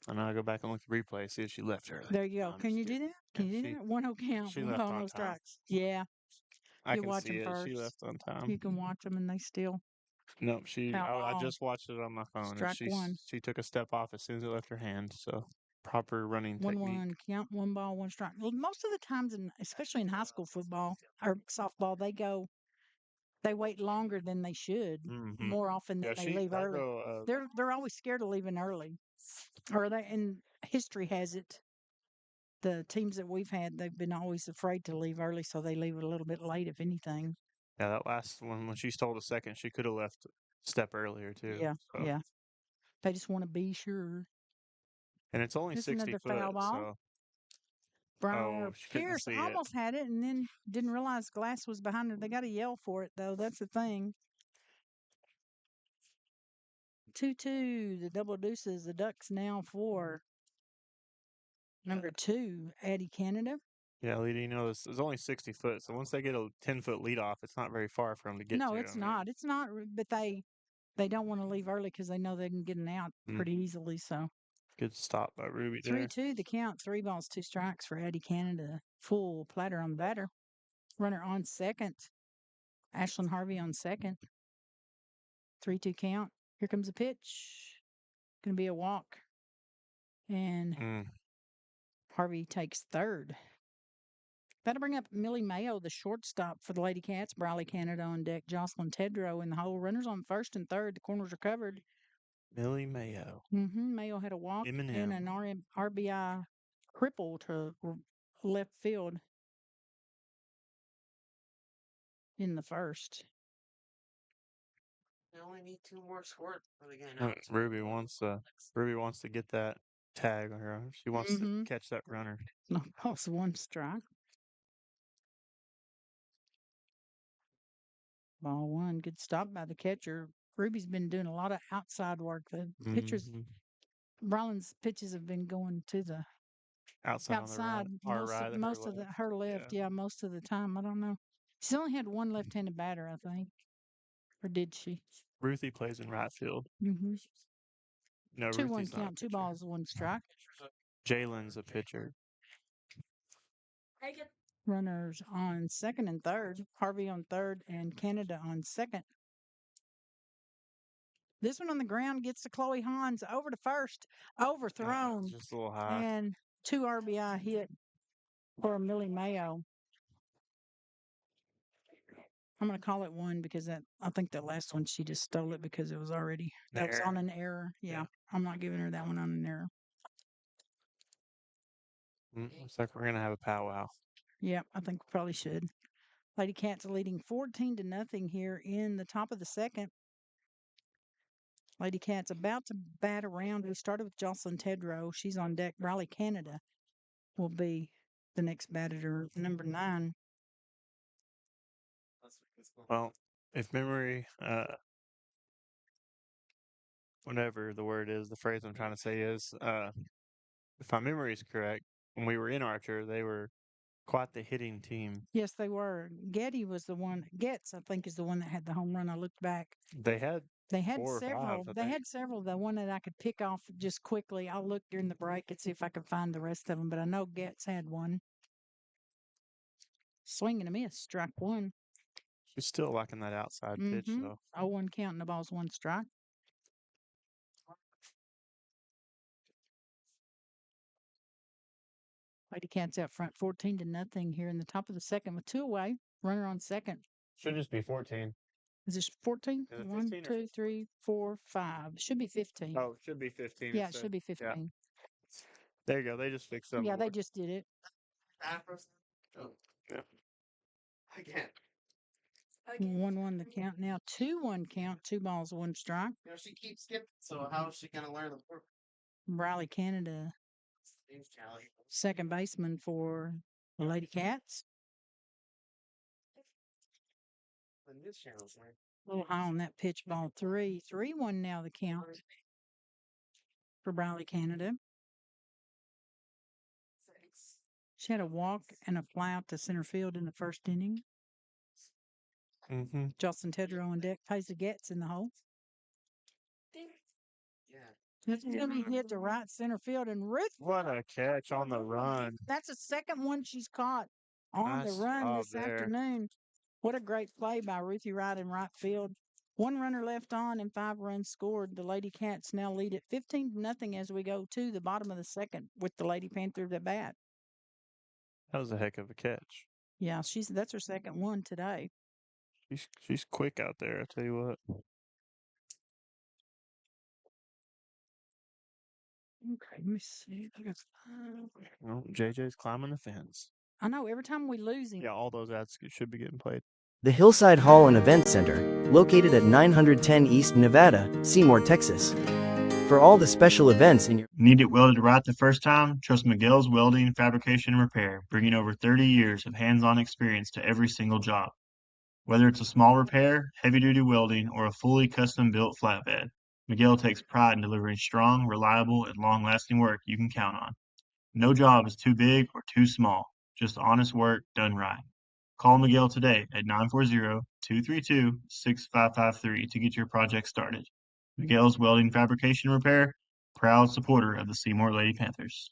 [SPEAKER 6] And I'll go back and look at the replay, see if she left early.
[SPEAKER 1] There you go. Can you do that? Can you do that? 1-0 count.
[SPEAKER 6] She left on time.
[SPEAKER 1] Strikes. Yeah.
[SPEAKER 6] I
[SPEAKER 1] You
[SPEAKER 6] can
[SPEAKER 1] watch
[SPEAKER 6] see
[SPEAKER 1] them
[SPEAKER 6] it.
[SPEAKER 1] first.
[SPEAKER 6] She left on time.
[SPEAKER 1] You can watch them, and they still.
[SPEAKER 6] No, I
[SPEAKER 1] ball.
[SPEAKER 6] just watched it on my phone.
[SPEAKER 1] Strike one.
[SPEAKER 6] She took a step off as soon as it left her hand. So proper running technique.
[SPEAKER 1] 1-1 count, 1 ball, 1 strike. Well, most of the times, especially in high school football or softball, they wait longer than they should. More often than they leave early. They're always scared of leaving early, or and history has it. The teams that we've had, they've been always afraid to leave early, so they leave a little bit late, if anything.
[SPEAKER 6] Yeah, that last one when she stole a second, she could have left a step earlier too.
[SPEAKER 1] Yeah,
[SPEAKER 6] so.
[SPEAKER 1] yeah. They just want to be sure.
[SPEAKER 6] And it's only 60 foot,
[SPEAKER 1] foul ball.
[SPEAKER 6] so.
[SPEAKER 1] Briar
[SPEAKER 6] she couldn't
[SPEAKER 1] Pierce
[SPEAKER 6] see
[SPEAKER 1] almost had it and then didn't realize glass was behind her. They got to yell for it, though. That's the thing. 2-2, the double deuces. The Ducks now for number 2, Addie Canada.
[SPEAKER 6] Yeah, Lita, it's only 60 foot, so once they get a 10-foot lead off, it's not very far for them to get to.
[SPEAKER 1] No, it's not. It's not, but they don't want to leave early because they know they can get an out pretty easily, so.
[SPEAKER 6] Good stop by Ruby there.
[SPEAKER 1] 3-2, the count. 3 balls, 2 strikes for Addie Canada. Full platter on the batter. Runner on second. Ashlyn Harvey on second. 3-2 count. Here comes a pitch. Going to be a walk. And Harvey takes third. That'll bring up Millie Mayo, the shortstop for the Lady Cats. Briley Canada on deck. Jocelyn Tedrow in the hole. Runners on first and third. The corners are covered.
[SPEAKER 6] Millie Mayo.
[SPEAKER 1] Mayo had a walk and an RBI cripple to left field in the first.
[SPEAKER 7] only need 2 more scores for the game.
[SPEAKER 6] Ruby wants to get that tag on her. She wants to catch that runner.
[SPEAKER 1] No, that was one strike. Ball one. Good stop by the catcher. Ruby's been doing a lot of outside work. The pitchers,
[SPEAKER 6] Mhm.
[SPEAKER 1] Bryland's pitches have been going to the
[SPEAKER 6] Outside on the
[SPEAKER 1] outside
[SPEAKER 6] run, our right,
[SPEAKER 1] most of her left. Yeah, most of the time. I don't know. She's only had one left-handed batter, I think, or did she?
[SPEAKER 6] Ruthie plays in right field.
[SPEAKER 1] Mm-hmm.
[SPEAKER 6] No,
[SPEAKER 1] 2-1
[SPEAKER 6] Ruthie's not a
[SPEAKER 1] count. 2
[SPEAKER 6] pitcher.
[SPEAKER 1] balls, 1 strike.
[SPEAKER 6] Jalen's a pitcher.
[SPEAKER 1] Runners on second and third. Harvey on third and Canada on second. This one on the ground gets to Chloe Hans over to first, overthrown,
[SPEAKER 6] Just a little high.
[SPEAKER 1] and 2 RBI hit for Millie Mayo. I'm going to call it 1 because I think the last one she just stole it because it was already that was on an error. Yeah, I'm not giving her that one on an error.
[SPEAKER 6] Looks like we're gonna have a powwow.
[SPEAKER 1] Yeah, I think we probably should. Lady Cats leading 14-0 here in the top of the second. Lady Cat's about to bat around. We started with Jocelyn Tedrow. She's on deck. Riley Canada will be the next batter, number 9.
[SPEAKER 6] Well, if memory, whatever the word is, the phrase I'm trying to say is, if my memory is correct, when we were in Archer, they were quite the hitting team.
[SPEAKER 1] Yes, they were. Getty was the one. Getz, I think, is the one that had the home run. I looked back.
[SPEAKER 6] They had
[SPEAKER 1] They had
[SPEAKER 6] 4 or 5.
[SPEAKER 1] several. They had several. The one that I could pick off just quickly. I'll look during the break and see if I can find the rest of them. But I know Getz had one. Swing and a miss. Strike 1.
[SPEAKER 6] She's still liking that outside pitch, though.
[SPEAKER 1] 0-1 count and the ball's 1 strike. Lady Cats out front 14-0 here in the top of the second with 2 away. Runner on second.
[SPEAKER 6] Should just be 14.
[SPEAKER 1] Is this 14?
[SPEAKER 6] Is it
[SPEAKER 1] 1,
[SPEAKER 6] 15 or
[SPEAKER 1] 2, 3, 4, 5. Should be 15.
[SPEAKER 6] Oh, it should be 15.
[SPEAKER 1] Yeah, it should be 15.
[SPEAKER 6] There you go. They just fixed something.
[SPEAKER 1] Yeah, they just did it.
[SPEAKER 6] Yeah.
[SPEAKER 7] Again.
[SPEAKER 1] 1-1 the count now. 2-1 count. 2 balls, 1 strike.
[SPEAKER 7] You know, she keeps skipping, so how is she going to learn the work?
[SPEAKER 1] Riley Canada, second baseman for the Lady Cats. A little high on that pitch, ball 3. 3-1 now the count for Riley Canada. She had a walk and a fly out to center field in the first inning. Justin Tedrow on deck pays the Getz in the hole. It's going to be hit to right center field. And Ruth.
[SPEAKER 6] What a catch on the run.
[SPEAKER 1] That's the second one she's caught on the run this afternoon. What a great play by Ruthie Wright in right field. 1 runner left on and 5 runs scored. The Lady Cats now lead at 15-0 as we go to the bottom of the second with the Lady Panthers at bat.
[SPEAKER 6] That was a heck of a catch.
[SPEAKER 1] Yeah, that's her second one today.
[SPEAKER 6] She's quick out there, I tell you what.
[SPEAKER 1] Okay, let me see.
[SPEAKER 6] Well, JJ's climbing the fence.
[SPEAKER 1] I know, every time we lose him.
[SPEAKER 6] Yeah, all those ads should be getting played.
[SPEAKER 3] The Hillside Hall and Event Center, located at 910 East Nevada, Seymour, Texas. For all the special events in your
[SPEAKER 5] Need it welded right the first time? Trust Miguel's Welding, Fabrication, and Repair, bringing over 30 years of hands-on experience to every single job. Whether it's a small repair, heavy-duty welding, or a fully custom-built flatbed, Miguel takes pride in delivering strong, reliable, and long-lasting work you can count on. No job is too big or too small, just honest work done right. Call Miguel today at 940-232-6553 to get your project started. Miguel's Welding, Fabrication, and Repair, proud supporter of the Seymour Lady Panthers.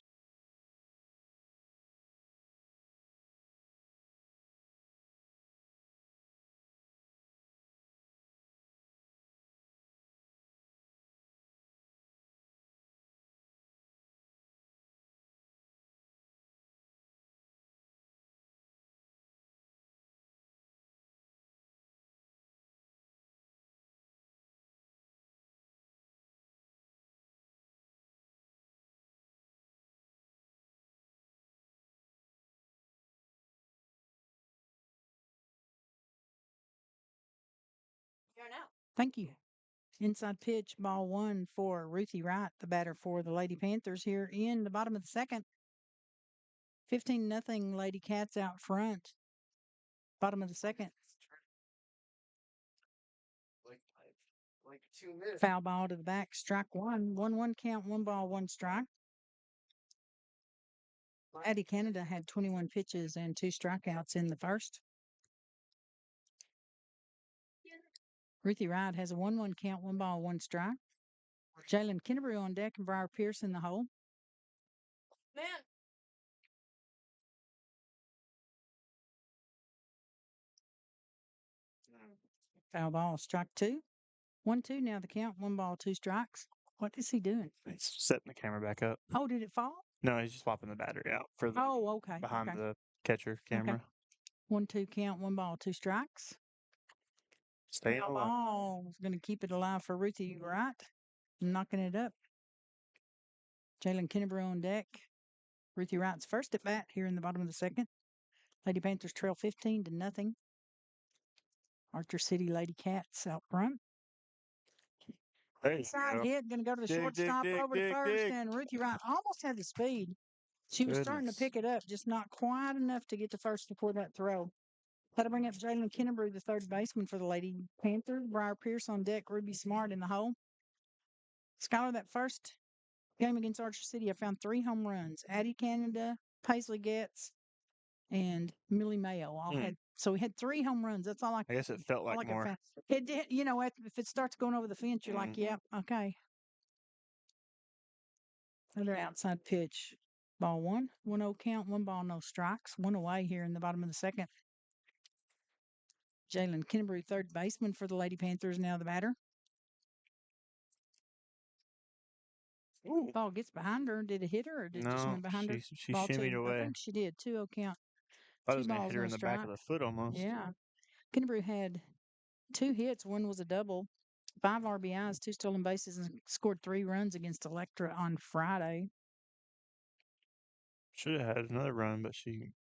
[SPEAKER 1] Thank you. Inside pitch, ball one for Ruthie Wright, the batter for the Lady Panthers here in the bottom of the second. 15-0 Lady Cats out front. Bottom of the second.
[SPEAKER 7] Like 2 minutes.
[SPEAKER 1] Foul ball to the back, strike one. 1-1 count, 1 ball, 1 strike. Addie Canada had 21 pitches and 2 strikeouts in the first. Ruthie Wright has a 1-1 count, 1 ball, 1 strike. Jalen Kinnebrew on deck and Briar Pierce in the hole.
[SPEAKER 7] Man.
[SPEAKER 1] Foul ball, strike two. 1-2 now the count, 1 ball, 2 strikes. What is he doing?
[SPEAKER 6] He's setting the camera back up.
[SPEAKER 1] Oh, did it fall?
[SPEAKER 6] No, he's just swapping the battery out for the
[SPEAKER 1] Oh, okay.
[SPEAKER 6] behind
[SPEAKER 1] Okay.
[SPEAKER 6] the catcher camera.
[SPEAKER 1] 1-2 count, 1 ball, 2 strikes.
[SPEAKER 6] Staying
[SPEAKER 1] Foul
[SPEAKER 6] alive.
[SPEAKER 1] ball is going to keep it alive for Ruthie Wright. Knocking it up. Jalen Kinnebrew on deck. Ruthie Wright's first at bat here in the bottom of the second. Lady Panthers trail 15-0. Archer City Lady Cats out front.
[SPEAKER 6] Hey,
[SPEAKER 1] Side hit, going to go to the
[SPEAKER 6] Dig,
[SPEAKER 1] shortstop
[SPEAKER 6] dig,
[SPEAKER 1] over to
[SPEAKER 6] dig,
[SPEAKER 1] first,
[SPEAKER 6] dig.
[SPEAKER 1] and Ruthie Wright almost had the speed. She was starting to
[SPEAKER 6] Goodness.
[SPEAKER 1] pick it up, just not quite enough to get to first before that throw. That'll bring up Jalen Kinnebrew, the third baseman for the Lady Panthers. Briar Pierce on deck, Ruby Smart in the hole. Skylar, that first game against Archer City, I found 3 home runs. Addie Canada, Paisley Getz, and Millie Mayo all had. So we had 3 home runs. That's all I
[SPEAKER 6] I guess it felt like
[SPEAKER 1] could
[SPEAKER 6] more.
[SPEAKER 1] find. It did, if it starts going over the fence, you're like, yeah, okay. Another outside pitch. Ball one. 1-0 count, 1 ball, no strikes. 1 away here in the bottom of the second. Jalen Kinnebrew, third baseman for the Lady Panthers, now the batter.
[SPEAKER 6] Ooh.
[SPEAKER 1] Ball gets behind her. Did it hit her or did it just
[SPEAKER 6] No,
[SPEAKER 1] went behind her?
[SPEAKER 6] she
[SPEAKER 1] Ball
[SPEAKER 6] shimmied
[SPEAKER 1] two. I
[SPEAKER 6] away.
[SPEAKER 1] think she did. 2-0 count.
[SPEAKER 6] I
[SPEAKER 1] 2
[SPEAKER 6] was gonna
[SPEAKER 1] balls,
[SPEAKER 6] hit her
[SPEAKER 1] no
[SPEAKER 6] in the back
[SPEAKER 1] strike.
[SPEAKER 6] of the foot almost.
[SPEAKER 1] Yeah. Kinnebrew had 2 hits. One was a double. 5 RBIs, 2 stolen bases, and scored 3 runs against Electra on Friday.
[SPEAKER 6] Should have had another run, but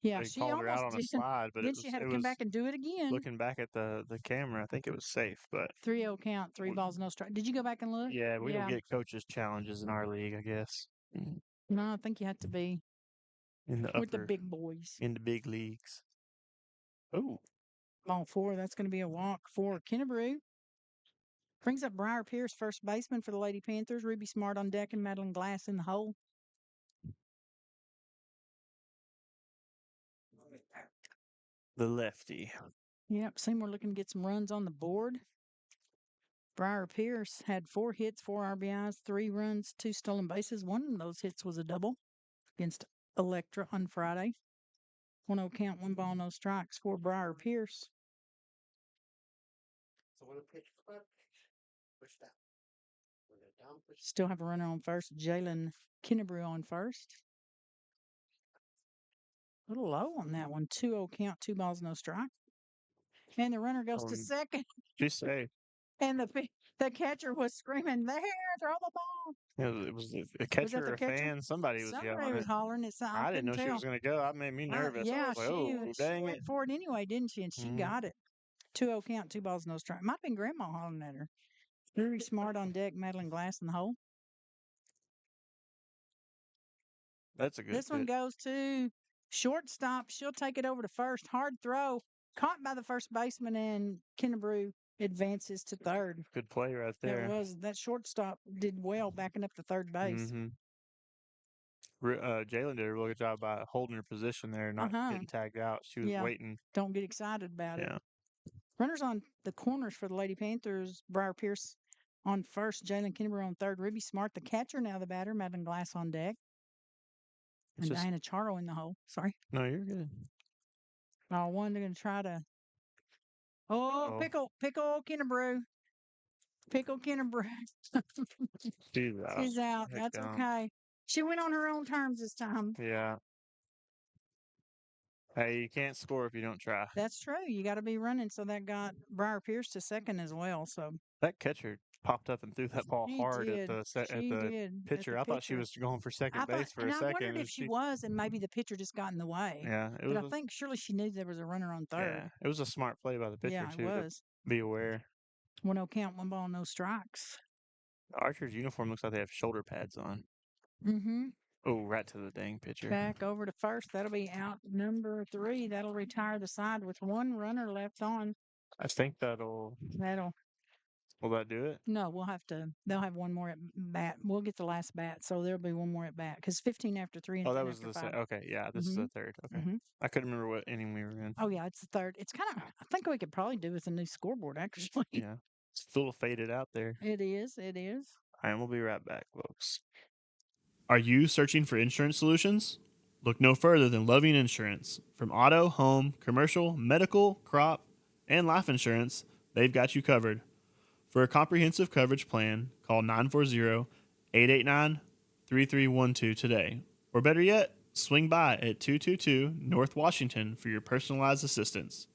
[SPEAKER 1] Yeah,
[SPEAKER 6] they
[SPEAKER 1] she
[SPEAKER 6] called her out
[SPEAKER 1] almost
[SPEAKER 6] on a
[SPEAKER 1] did.
[SPEAKER 6] slide. But
[SPEAKER 1] Then she had to come back and do it again.
[SPEAKER 6] looking back at the camera, I think it was safe. But
[SPEAKER 1] 3-0 count, 3 balls, no strike. Did you go back and look?
[SPEAKER 6] yeah, we don't get coaches challenges in our league, I guess.
[SPEAKER 1] No, I think you have to be
[SPEAKER 6] In the
[SPEAKER 1] with the
[SPEAKER 6] upper,
[SPEAKER 1] big boys.
[SPEAKER 6] in the big leagues. Oh,
[SPEAKER 1] Ball 4, that's going to be a walk for Kinnebrew. Brings up Briar Pierce, first baseman for the Lady Panthers. Ruby Smart on deck and Madeline Glass in the hole.
[SPEAKER 6] the lefty.
[SPEAKER 1] Yep, Seymour looking to get some runs on the board. Briar Pierce had 4 hits, 4 RBIs, 3 runs, 2 stolen bases. One of those hits was a double against Electra on Friday. 1-0 count, 1 ball, no strikes for Briar Pierce.
[SPEAKER 7] So when a pitch push that. When they're down, push.
[SPEAKER 1] Still have a runner on first. Jalen Kinnebrew on first. A little low on that one. 2-0 count, 2 balls, no strike. And the runner goes to second.
[SPEAKER 6] She's safe.
[SPEAKER 1] And the catcher was screaming, "There, throw the ball!"
[SPEAKER 6] It was a catcher or a
[SPEAKER 1] catcher?
[SPEAKER 6] fan. Somebody was
[SPEAKER 1] Somebody
[SPEAKER 6] yelling
[SPEAKER 1] was
[SPEAKER 6] it.
[SPEAKER 1] hollering it.
[SPEAKER 6] I didn't know
[SPEAKER 1] couldn't
[SPEAKER 6] she
[SPEAKER 1] tell.
[SPEAKER 6] was going to go. That made me nervous. I
[SPEAKER 1] Yeah,
[SPEAKER 6] was like,
[SPEAKER 1] she
[SPEAKER 6] oh, dang
[SPEAKER 1] went
[SPEAKER 6] it.
[SPEAKER 1] for it anyway, didn't she? And she got it. 2-0 count, 2 balls, no strike. Might have been Grandma hollering at her. Very smart on deck, Madeline Glass in the hole.
[SPEAKER 6] That's a good
[SPEAKER 1] This one
[SPEAKER 6] pitch.
[SPEAKER 1] goes to shortstop. She'll take it over to first. Hard throw. Caught by the first baseman, and Kinnebrew advances to third.
[SPEAKER 6] Good play right there.
[SPEAKER 1] It was. That shortstop did well backing up to third base.
[SPEAKER 6] Jalen did a really good job by holding her position there, not getting tagged out. She was waiting.
[SPEAKER 1] Don't get excited about it.
[SPEAKER 6] Yeah.
[SPEAKER 1] Runners on the corners for the Lady Panthers. Briar Pierce on first. Jalen Kinnebrew on third. Ruby Smart, the catcher, now the batter. Madeline Glass on deck. And Diana Charo in the hole. Sorry.
[SPEAKER 6] No, you're good.
[SPEAKER 1] Ball one, they're going to try to. Pickle Kinnebrew. Pickle Kinnebrew. She's out. That's okay. She went on her own terms this time.
[SPEAKER 6] Yeah. Hey, you can't score if you don't try.
[SPEAKER 1] That's true. You got to be running. So that got Briar Pierce to second as well. So
[SPEAKER 6] that catcher popped up and threw that ball hard at the pitcher. I thought she was going for second base for a second.
[SPEAKER 1] I wondered if she was, and maybe the pitcher just got in the way.
[SPEAKER 6] Yeah,
[SPEAKER 1] but I think surely she knew there was a runner on third.
[SPEAKER 6] Yeah, it was a smart play by the pitcher too.
[SPEAKER 1] It was.
[SPEAKER 6] To be aware.
[SPEAKER 1] 1-0 count, 1 ball, no strikes.
[SPEAKER 6] The Archer's uniform looks like they have shoulder pads on.
[SPEAKER 1] Mm-hmm.
[SPEAKER 6] Oh, right to the dang pitcher.
[SPEAKER 1] Back over to first. That'll be out number 3. That'll retire the side with 1 runner left on.
[SPEAKER 6] I think that'll. Will that do it?
[SPEAKER 1] No, they'll have 1 more at bat. We'll get the last bat, so there'll be 1 more at bat because 15 after 3 and
[SPEAKER 6] Oh, that
[SPEAKER 1] 10
[SPEAKER 6] was
[SPEAKER 1] after
[SPEAKER 6] the
[SPEAKER 1] 5.
[SPEAKER 6] Okay, yeah, this is the third. Okay.
[SPEAKER 1] Mhm.
[SPEAKER 6] I couldn't remember what inning we were in.
[SPEAKER 1] Oh, yeah, it's the third. It's kind of, I think we could probably do with a new scoreboard, actually.
[SPEAKER 6] Yeah. It's a little faded out there.
[SPEAKER 1] It is.
[SPEAKER 6] All right, we'll be right back, folks.
[SPEAKER 4] Are you searching for insurance solutions? Look no further than Loving Insurance. From auto, home, commercial, medical, crop, and life insurance, they've got you covered. For a comprehensive coverage plan, call 940-889-3312 today. Or better yet, swing by at 222 North Washington for your personalized assistance.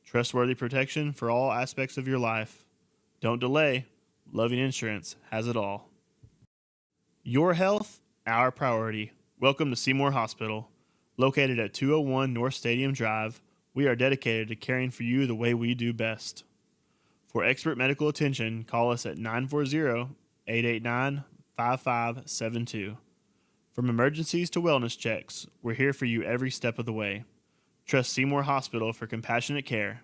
[SPEAKER 4] Trustworthy protection for all aspects of your life. Don't delay. Loving Insurance has it all. Your health, our priority. Welcome to Seymour Hospital. Located at 201 North Stadium Drive, we are dedicated to caring for you the way we do best. For expert medical attention, call us at 940-889-5572. From emergencies to wellness checks, we're here for you every step of the way. Trust Seymour Hospital for compassionate care.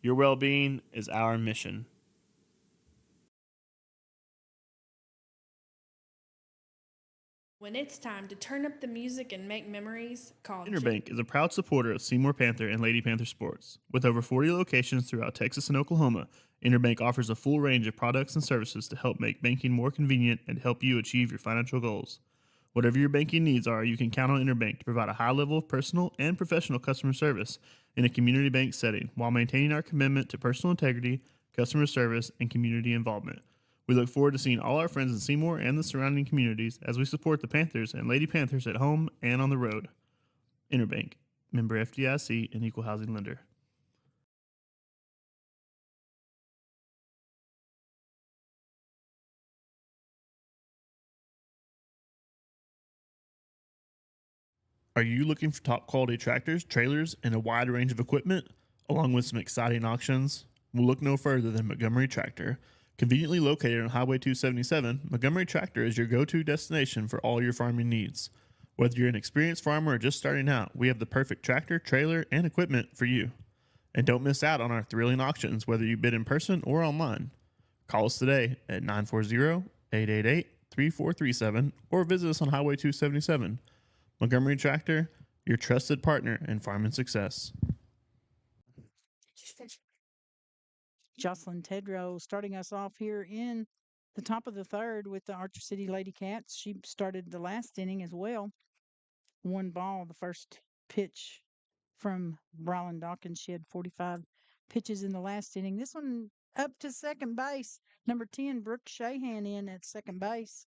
[SPEAKER 4] Your well-being is our mission.
[SPEAKER 8] When it's time to turn up the music and make memories, call
[SPEAKER 4] Interbank is a proud supporter of Seymour Panther and Lady Panther sports. With over 40 locations throughout Texas and Oklahoma, Interbank offers a full range of products and services to help make banking more convenient and help you achieve your financial goals. Whatever your banking needs are, you can count on Interbank to provide a high level of personal and professional customer service in a community bank setting while maintaining our commitment to personal integrity, customer service, and community involvement. We look forward to seeing all our friends in Seymour and the surrounding communities as we support the Panthers and Lady Panthers at home and on the road. Interbank, member FDIC, and equal housing lender. Are you looking for top quality tractors, trailers, and a wide range of equipment, along with some exciting auctions? We'll look no further than Montgomery Tractor. Conveniently located on Highway 277, Montgomery Tractor is your go-to destination for all your farming needs. Whether you're an experienced farmer or just starting out, we have the perfect tractor, trailer, and equipment for you. And don't miss out on our thrilling auctions, whether you bid in person or online. Call us today at 940-888-3437 or visit us on Highway 277. Montgomery Tractor, your trusted partner in farming success.
[SPEAKER 1] Jocelyn Tedrow starting us off here in the top of the third with the Archer City Lady Cats. She started the last inning as well. 1 ball, the first pitch from Brylan Dawkins. She had 45 pitches in the last inning. This one up to second base. Number 10, Brooke Shahan in at second base.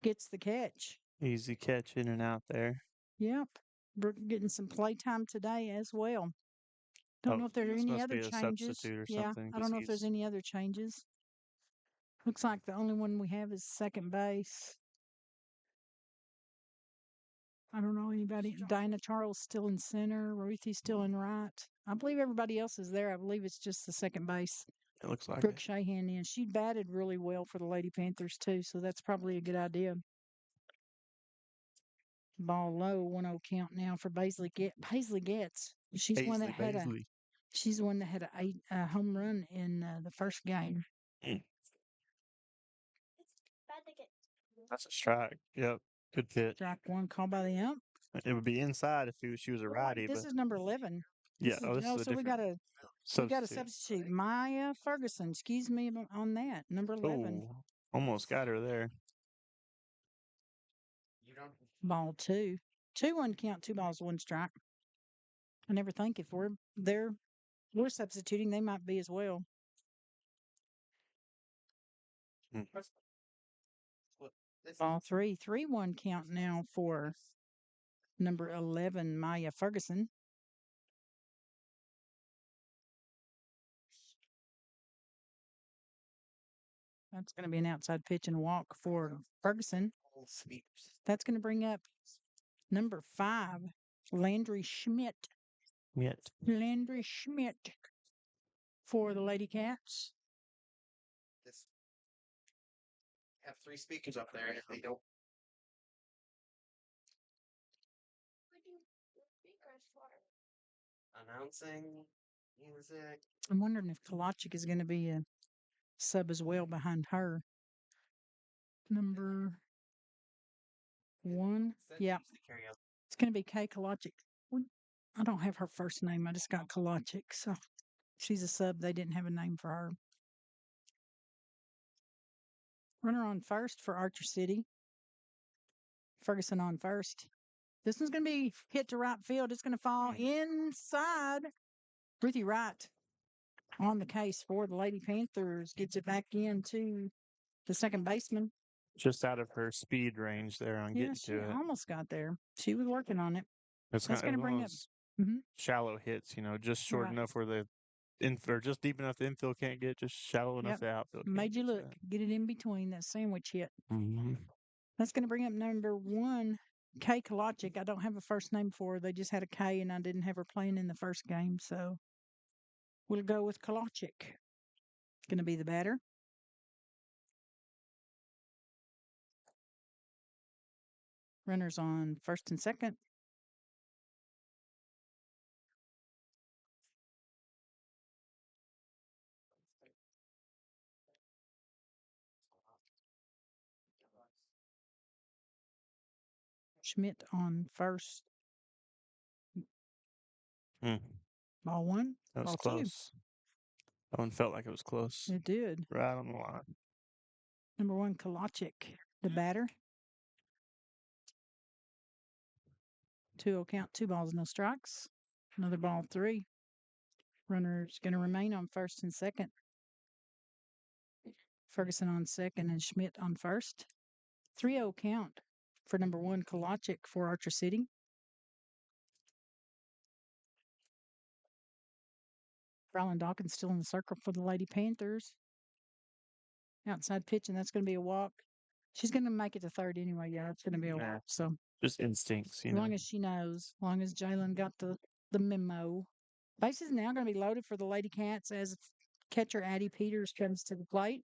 [SPEAKER 1] Gets the catch.
[SPEAKER 6] Easy catch in and out there.
[SPEAKER 1] Yep. Brooke getting some playtime today as well. Don't know if there are
[SPEAKER 6] this
[SPEAKER 1] any
[SPEAKER 6] must
[SPEAKER 1] other
[SPEAKER 6] be a
[SPEAKER 1] changes.
[SPEAKER 6] substitute or
[SPEAKER 1] Yeah,
[SPEAKER 6] something,
[SPEAKER 1] I don't
[SPEAKER 6] 'cause
[SPEAKER 1] know if there's
[SPEAKER 6] he's-
[SPEAKER 1] any other changes. Looks like the only one we have is second base. I don't know anybody. Dinah Charles still in center. Ruthie's still in right. I believe everybody else is there. I believe it's just the second base.
[SPEAKER 6] It looks like
[SPEAKER 1] Brooke
[SPEAKER 6] it.
[SPEAKER 1] Shahan in. She batted really well for the Lady Panthers too, so that's probably a good idea. Ball low, 1-0 count now for Paisley Getz. She's one that had
[SPEAKER 6] Paisley.
[SPEAKER 1] she's the one that had a home run in the first game.
[SPEAKER 6] That's a strike. Yep. Good pitch.
[SPEAKER 1] Strike 1 called by the ump.
[SPEAKER 6] It would be inside if she was a righty,
[SPEAKER 1] This
[SPEAKER 6] but
[SPEAKER 1] is number 11.
[SPEAKER 6] yeah. This is a
[SPEAKER 1] So we got a substitute. Maya Ferguson. Excuse me on that. Number 11.
[SPEAKER 6] Oh, almost got her there.
[SPEAKER 1] Ball 2. 2-1 count. 2 balls, 1 strike. I never think if we're substituting, they might be as well. Ball 3. 3-1 count now for number 11, Maya Ferguson. That's going to be an outside pitch and a walk for Ferguson. That's going to bring up number 5, Landry Schmidt. Landry Schmidt for the Lady Cats.
[SPEAKER 7] 3 speakers up there, and if they don't. Announcing music.
[SPEAKER 1] I'm wondering if Kolochik is going to be a sub as well behind her. Number 1. Yeah. It's going to be Kay Kolochik. I don't have her first name. I just got Kolochik. So she's a sub. They didn't have a name for her. Runner on first for Archer City. Ferguson on first. This one's going to be hit to right field. It's going to fall inside. Ruthie Wright on the case for the Lady Panthers. Gets it back into the second baseman.
[SPEAKER 6] Just out of her speed range there on
[SPEAKER 1] Yeah,
[SPEAKER 6] getting
[SPEAKER 1] she
[SPEAKER 6] to it.
[SPEAKER 1] almost got there. She was working on it.
[SPEAKER 6] It's
[SPEAKER 1] That's going to bring up. Mhm.
[SPEAKER 6] shallow hits, just short
[SPEAKER 1] Right.
[SPEAKER 6] enough where the or just deep enough the infield can't get, just shallow enough
[SPEAKER 1] Yep.
[SPEAKER 6] the outfield.
[SPEAKER 1] Made you look. Get it in between that sandwich hit.
[SPEAKER 6] Mm-hmm.
[SPEAKER 1] That's going to bring up number 1, Kay Kolochik. I don't have a first name for her. They just had a K, and I didn't have her playing in the first game, so we'll go with Kolochik. Going to be the batter. Runners on first and second. Schmidt on first. Ball 1.
[SPEAKER 6] That was
[SPEAKER 1] Ball
[SPEAKER 6] close.
[SPEAKER 1] 2.
[SPEAKER 6] That one felt like it was close.
[SPEAKER 1] It did.
[SPEAKER 6] Right on the line.
[SPEAKER 1] Number 1, Kolochik, the batter. 2-0 count, 2 balls, no strikes. Another ball 3. Runner's going to remain on first and second. Ferguson on second and Schmidt on first. 3-0 count for number 1, Kolochik for Archer City. Rylan Dawkins still in the circle for the Lady Panthers. Outside pitch, and that's going to be a walk. She's going to make it to third anyway. Yeah, it's going to be a walk. So
[SPEAKER 6] just instincts,
[SPEAKER 1] as long as she knows, as long as Jalen got the memo. Bases now going to be loaded for the Lady Cats as catcher Addie Peters comes to the plate.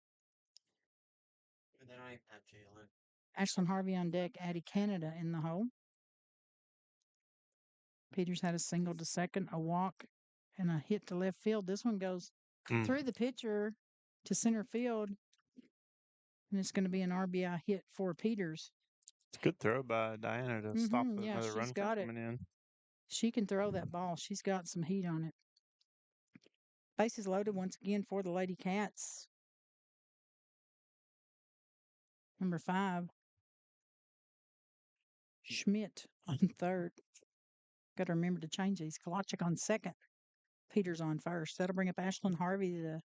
[SPEAKER 7] And then I have Jalen.
[SPEAKER 1] Ashlyn Harvey on deck, Addie Canada in the hole. Peters had a single to second, a walk, and a hit to left field. This one goes through the pitcher to center field, and it's going to be an RBI hit for Peters.
[SPEAKER 6] It's a good throw by Diana to stop another run from coming in.
[SPEAKER 1] She can throw that ball. She's got some heat on it. Bases loaded once again for the Lady Cats. Number 5, Schmidt on third. Got to remember to change these. Kolochik on second. Peters on first. That'll bring up Ashlyn Harvey, the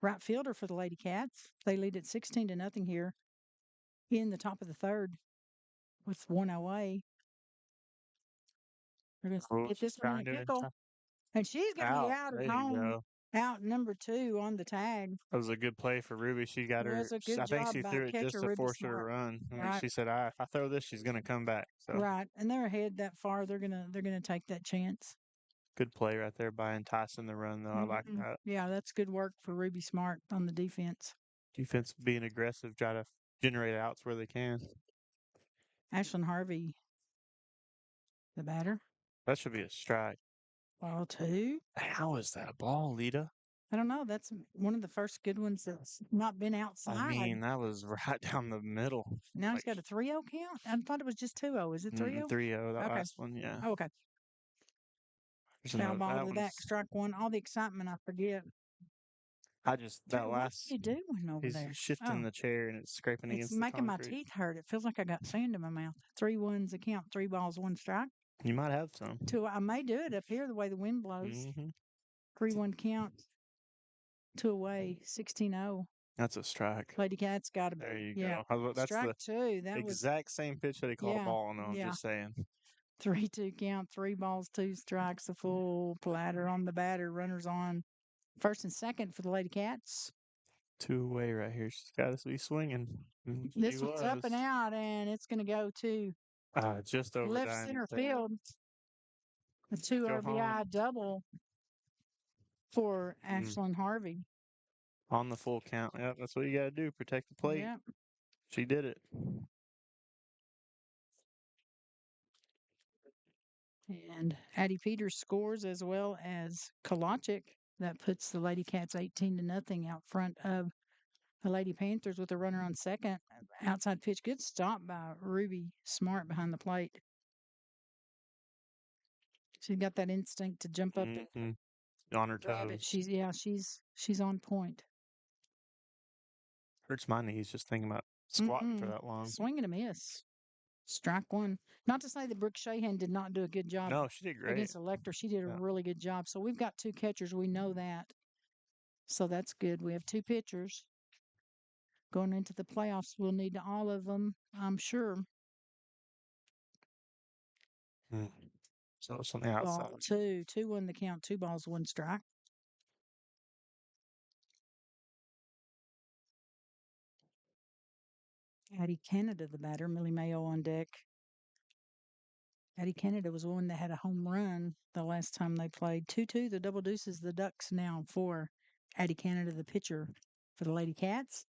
[SPEAKER 1] right fielder for the Lady Cats. They lead at 16-0 here in the top of the third with 1 away. They're going to get this one in a pickle. And she's going to be out at home. Out number 2 on the tag.
[SPEAKER 6] That was a good play for Ruby. She got her. I think she threw it just to force her to run. Right. She said, "If I throw this, she's going to come back." So.
[SPEAKER 1] Right, and they're ahead that far. They're gonna take that chance.
[SPEAKER 6] Good play right there by enticing the run, though. I like that.
[SPEAKER 1] Yeah, that's good work for Ruby Smart on the defense.
[SPEAKER 6] Defense being aggressive, try to generate outs where they can.
[SPEAKER 1] Ashlyn Harvey, the batter.
[SPEAKER 6] That should be a strike.
[SPEAKER 1] Ball 2.
[SPEAKER 6] How is that a ball, Lita?
[SPEAKER 1] I don't know. That's one of the first good ones that's not been outside.
[SPEAKER 6] I mean, that was right down the middle.
[SPEAKER 1] Now he's got a 3-0 count? I thought it was just 2-0. Is it 3-0?
[SPEAKER 6] 3-0, that last one, yeah.
[SPEAKER 1] Oh, okay. Foul ball to that, strike 1. All the excitement, I forget.
[SPEAKER 6] That last.
[SPEAKER 1] What are you doing over there?
[SPEAKER 6] He's shifting the chair and it's scraping against the concrete.
[SPEAKER 1] It's making my teeth hurt. It feels like I got sand in my mouth. 3-1's a count. 3 balls, 1 strike.
[SPEAKER 6] You might have some.
[SPEAKER 1] I may do it up here the way the wind blows. 3-1 count. 2 away. 16-0.
[SPEAKER 6] That's a strike.
[SPEAKER 1] Lady Cat's got to be.
[SPEAKER 6] There you go. That's
[SPEAKER 1] strike 2. That
[SPEAKER 6] exact same pitch that he called a ball on. I'm just saying.
[SPEAKER 1] 3-2 count. 3 balls, 2 strikes. A full platter on the batter. Runners on first and second for the Lady Cats.
[SPEAKER 6] 2 away right here. She's got to be swinging.
[SPEAKER 1] This one's up and out, and it's going to go to
[SPEAKER 6] just over
[SPEAKER 1] left center field. A 2 RBI double for Ashlyn Harvey.
[SPEAKER 6] On the full count. Yep, that's what you got to do. Protect the plate.
[SPEAKER 1] Yep.
[SPEAKER 6] She did it.
[SPEAKER 1] And Addie Peters scores as well as Kolachic. That puts the Lady Cats 18-0 out front of the Lady Panthers with a runner on second. Outside pitch, good stop by Ruby Smart behind the plate. She's got that instinct to jump up and
[SPEAKER 6] On her
[SPEAKER 1] grab it.
[SPEAKER 6] toes.
[SPEAKER 1] She's on point.
[SPEAKER 6] Hurts my knees just thinking about squatting for that long.
[SPEAKER 1] Swing and a miss. Strike one. Not to say that Brooke Shahan did not do a good job
[SPEAKER 6] No, she did great.
[SPEAKER 1] against Elector. She did a
[SPEAKER 6] Yeah.
[SPEAKER 1] really good job. So we've got two catchers. We know that. So that's good. We have two pitchers. Going into the playoffs, we'll need all of them, I'm sure.
[SPEAKER 6] So it's on the outside.
[SPEAKER 1] Ball two. 2-1 the count. 2 balls, 1 strike. Addie Canada, the batter. Millie Mayo on deck. Addie Canada was one that had a home run the last time they played. 2-2, the Double Deuces, the Ducks now for Addie Canada, the pitcher for the Lady Cats.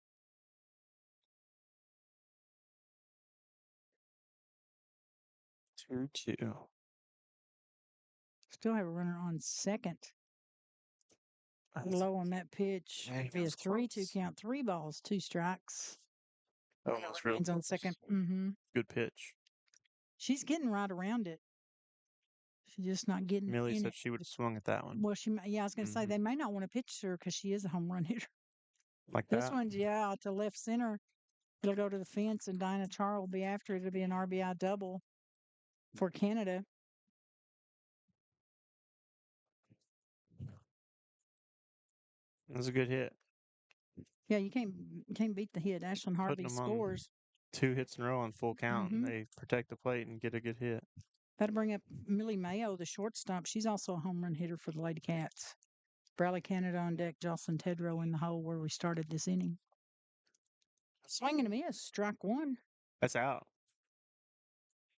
[SPEAKER 6] Two.
[SPEAKER 1] Still have a runner on second. Low on that pitch. Be a 3-2 count. 3 balls, 2 strikes.
[SPEAKER 6] Oh, that's real.
[SPEAKER 1] Hands on second. Mm-hmm.
[SPEAKER 6] Good pitch.
[SPEAKER 1] She's getting right around it. She's just not getting
[SPEAKER 6] Millie
[SPEAKER 1] in
[SPEAKER 6] said
[SPEAKER 1] it.
[SPEAKER 6] she would have swung at that one.
[SPEAKER 1] Well, I was going to say they may not want to pitch her because she is a home run hitter.
[SPEAKER 6] Like
[SPEAKER 1] This
[SPEAKER 6] that?
[SPEAKER 1] one's, to left center. It'll go to the fence, and Dinah Char will be after it. It'll be an RBI double for Canada.
[SPEAKER 6] It was a good hit.
[SPEAKER 1] Yeah, you can't beat the hit. Ashlyn Harvey
[SPEAKER 6] Putting them
[SPEAKER 1] scores.
[SPEAKER 6] on 2 hits in a row on full count, and they protect the plate and get a good hit.
[SPEAKER 1] That'll bring up Millie Mayo, the shortstop. She's also a home run hitter for the Lady Cats. Bradley Canada on deck, Jocelyn Tedrow in the hole where we started this inning. Swing and a miss, strike one.
[SPEAKER 6] That's out.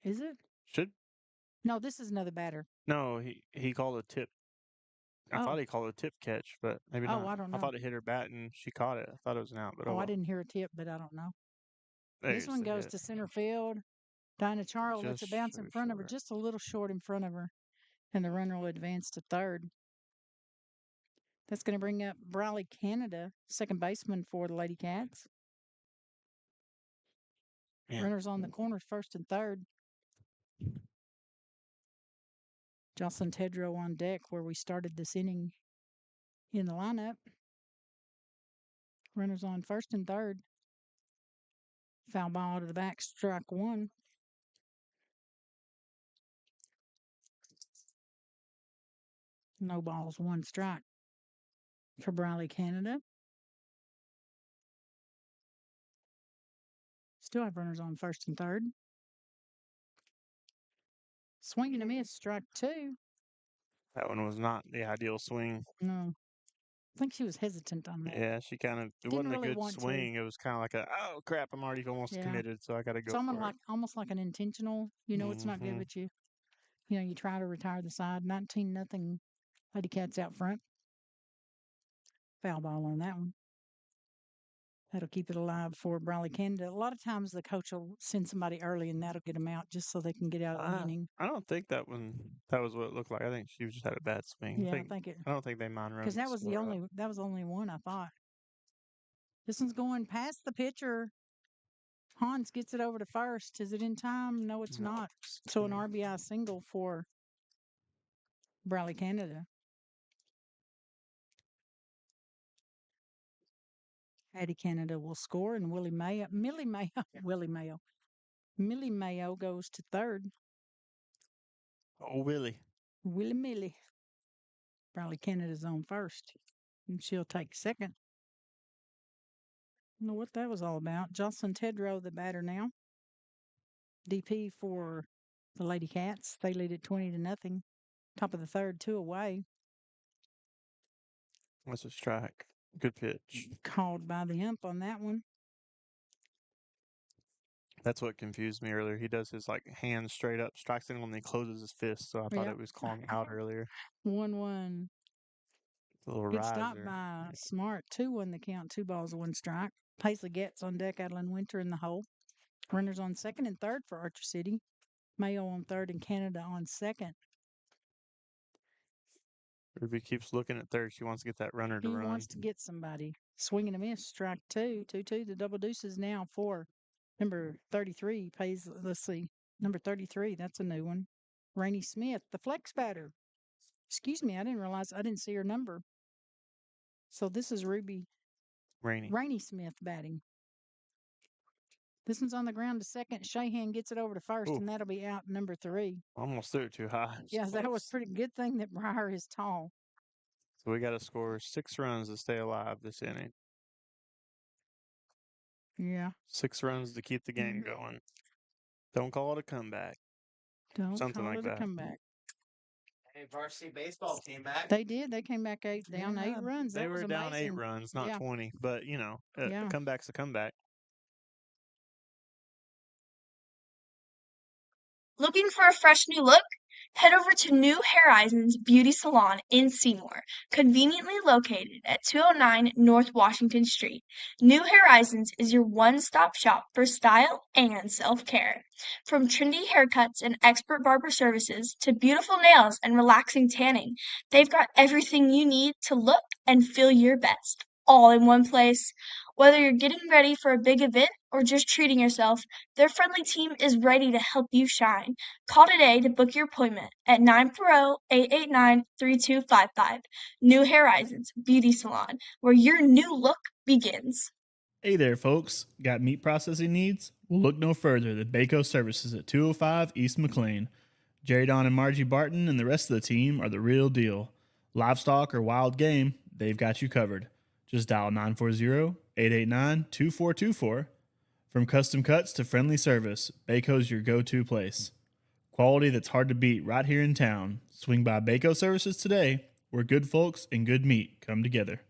[SPEAKER 1] Is it?
[SPEAKER 6] Should.
[SPEAKER 1] No, this is another batter.
[SPEAKER 6] No, he called a tip. I thought he called a tip catch, but maybe not.
[SPEAKER 1] I don't know.
[SPEAKER 6] I thought it hit her bat and she caught it. I thought it was an out, but
[SPEAKER 1] I didn't hear a tip, but I don't know.
[SPEAKER 6] There's
[SPEAKER 1] This one goes to center field. Dinah Charles lets it bounce in front of her, just a little short in front of her, and the runner will advance to third. That's going to bring up Bradley Canada, second baseman for the Lady Cats. Yeah. Runners on the corners, first and third. Jocelyn Tedrow on deck where we started this inning in the lineup. Runners on first and third. Foul ball to the back, strike one. No balls, 1 strike for Bradley Canada. Still have runners on first and third. Swing and a miss, strike 2.
[SPEAKER 6] That one was not the ideal swing.
[SPEAKER 1] No. I think she was hesitant on that.
[SPEAKER 6] Yeah, she kind of, it wasn't really a good swing. It was kind of like oh crap, I'm already almost committed, so I got to go for it.
[SPEAKER 1] Almost like an intentional, it's not good, but you try to retire the side. 19-0 Lady Cats out front. Foul ball on that one. That'll keep it alive for Bradley Canada. A lot of times the coach will send somebody early and that'll get them out just so they can get out of the inning.
[SPEAKER 6] I don't think that was what it looked like. I think she just had a bad swing.
[SPEAKER 1] Yeah,
[SPEAKER 6] I don't think they mind running.
[SPEAKER 1] Because that was the only one I thought. This one's going past the pitcher. Hans gets it over to first. Is it in time? No, it's not. So an RBI single for Bradley Canada. Addie Canada will score, and Millie Mayo goes to third.
[SPEAKER 6] Oh, Willie.
[SPEAKER 1] Millie. Bradley Canada's on first, and she'll take second. I don't know what that was all about. Jocelyn Tedrow, the batter now. DP for the Lady Cats. They lead it 20-0. Top of the third, 2 away.
[SPEAKER 6] That's a strike. Good pitch.
[SPEAKER 1] Called by the ump on that one.
[SPEAKER 6] That's what confused me earlier. He does his hands straight up, strikes it, and then he closes his fist. So I thought it was calling out earlier.
[SPEAKER 1] 1-1.
[SPEAKER 6] A little
[SPEAKER 1] Good
[SPEAKER 6] riser.
[SPEAKER 1] stop by Smart. 2-1 the count. 2 balls, 1 strike. Paisley Getz on deck, Adeline Winter in the hole. Runners on second and third for Archer City. Mayo on third and Canada on second.
[SPEAKER 6] Ruby keeps looking at third. She wants to get that runner to
[SPEAKER 1] He
[SPEAKER 6] run.
[SPEAKER 1] wants to get somebody. Swing and a miss, strike two. 2-2. The double deuces now for number 33. Let's see. Number 33, that's a new one. Rainey Smith, the flex batter. Excuse me, I didn't realize I didn't see her number. So this is Ruby
[SPEAKER 6] Rainey.
[SPEAKER 1] Smith batting. This one's on the ground to second. Shahan gets it over to first,
[SPEAKER 6] Ooh.
[SPEAKER 1] and that'll be out number 3.
[SPEAKER 6] Almost threw it too high.
[SPEAKER 1] Yeah, that was pretty good thing that Breyer is tall.
[SPEAKER 6] So we got to score 6 runs to stay alive this inning.
[SPEAKER 1] Yeah.
[SPEAKER 6] 6 runs to keep the game going. Don't call it a comeback.
[SPEAKER 1] Don't
[SPEAKER 6] Something
[SPEAKER 1] call
[SPEAKER 6] like
[SPEAKER 1] it
[SPEAKER 6] that.
[SPEAKER 1] a comeback.
[SPEAKER 7] Hey, varsity baseball came back.
[SPEAKER 1] They did. They came back down 8 runs.
[SPEAKER 6] They
[SPEAKER 1] That was
[SPEAKER 6] were down 8
[SPEAKER 1] amazing.
[SPEAKER 6] runs, not
[SPEAKER 1] Yeah.
[SPEAKER 6] 20. But, a
[SPEAKER 1] Yeah.
[SPEAKER 6] comeback's a comeback.
[SPEAKER 9] Looking for a fresh new look? Head over to New Horizons Beauty Salon in Seymour, conveniently located at 209 North Washington Street. New Horizons is your one-stop shop for style and self-care. From trendy haircuts and expert barber services to beautiful nails and relaxing tanning, they've got everything you need to look and feel your best, all in one place. Whether you're getting ready for a big event or just treating yourself, their friendly team is ready to help you shine. Call today to book your appointment at 940-889-3255. New Horizons Beauty Salon, where your new look begins.
[SPEAKER 4] Hey there, folks. Got meat processing needs? Well, look no further than Baco Services at 205 East McLean. Jerry Don and Margie Barton and the rest of the team are the real deal. Livestock or wild game, they've got you covered. Just dial 940-889-2424. From custom cuts to friendly service, Baco's your go-to place. Quality that's hard to beat right here in town. Swing by Baco Services today, where good folks and good meat come together.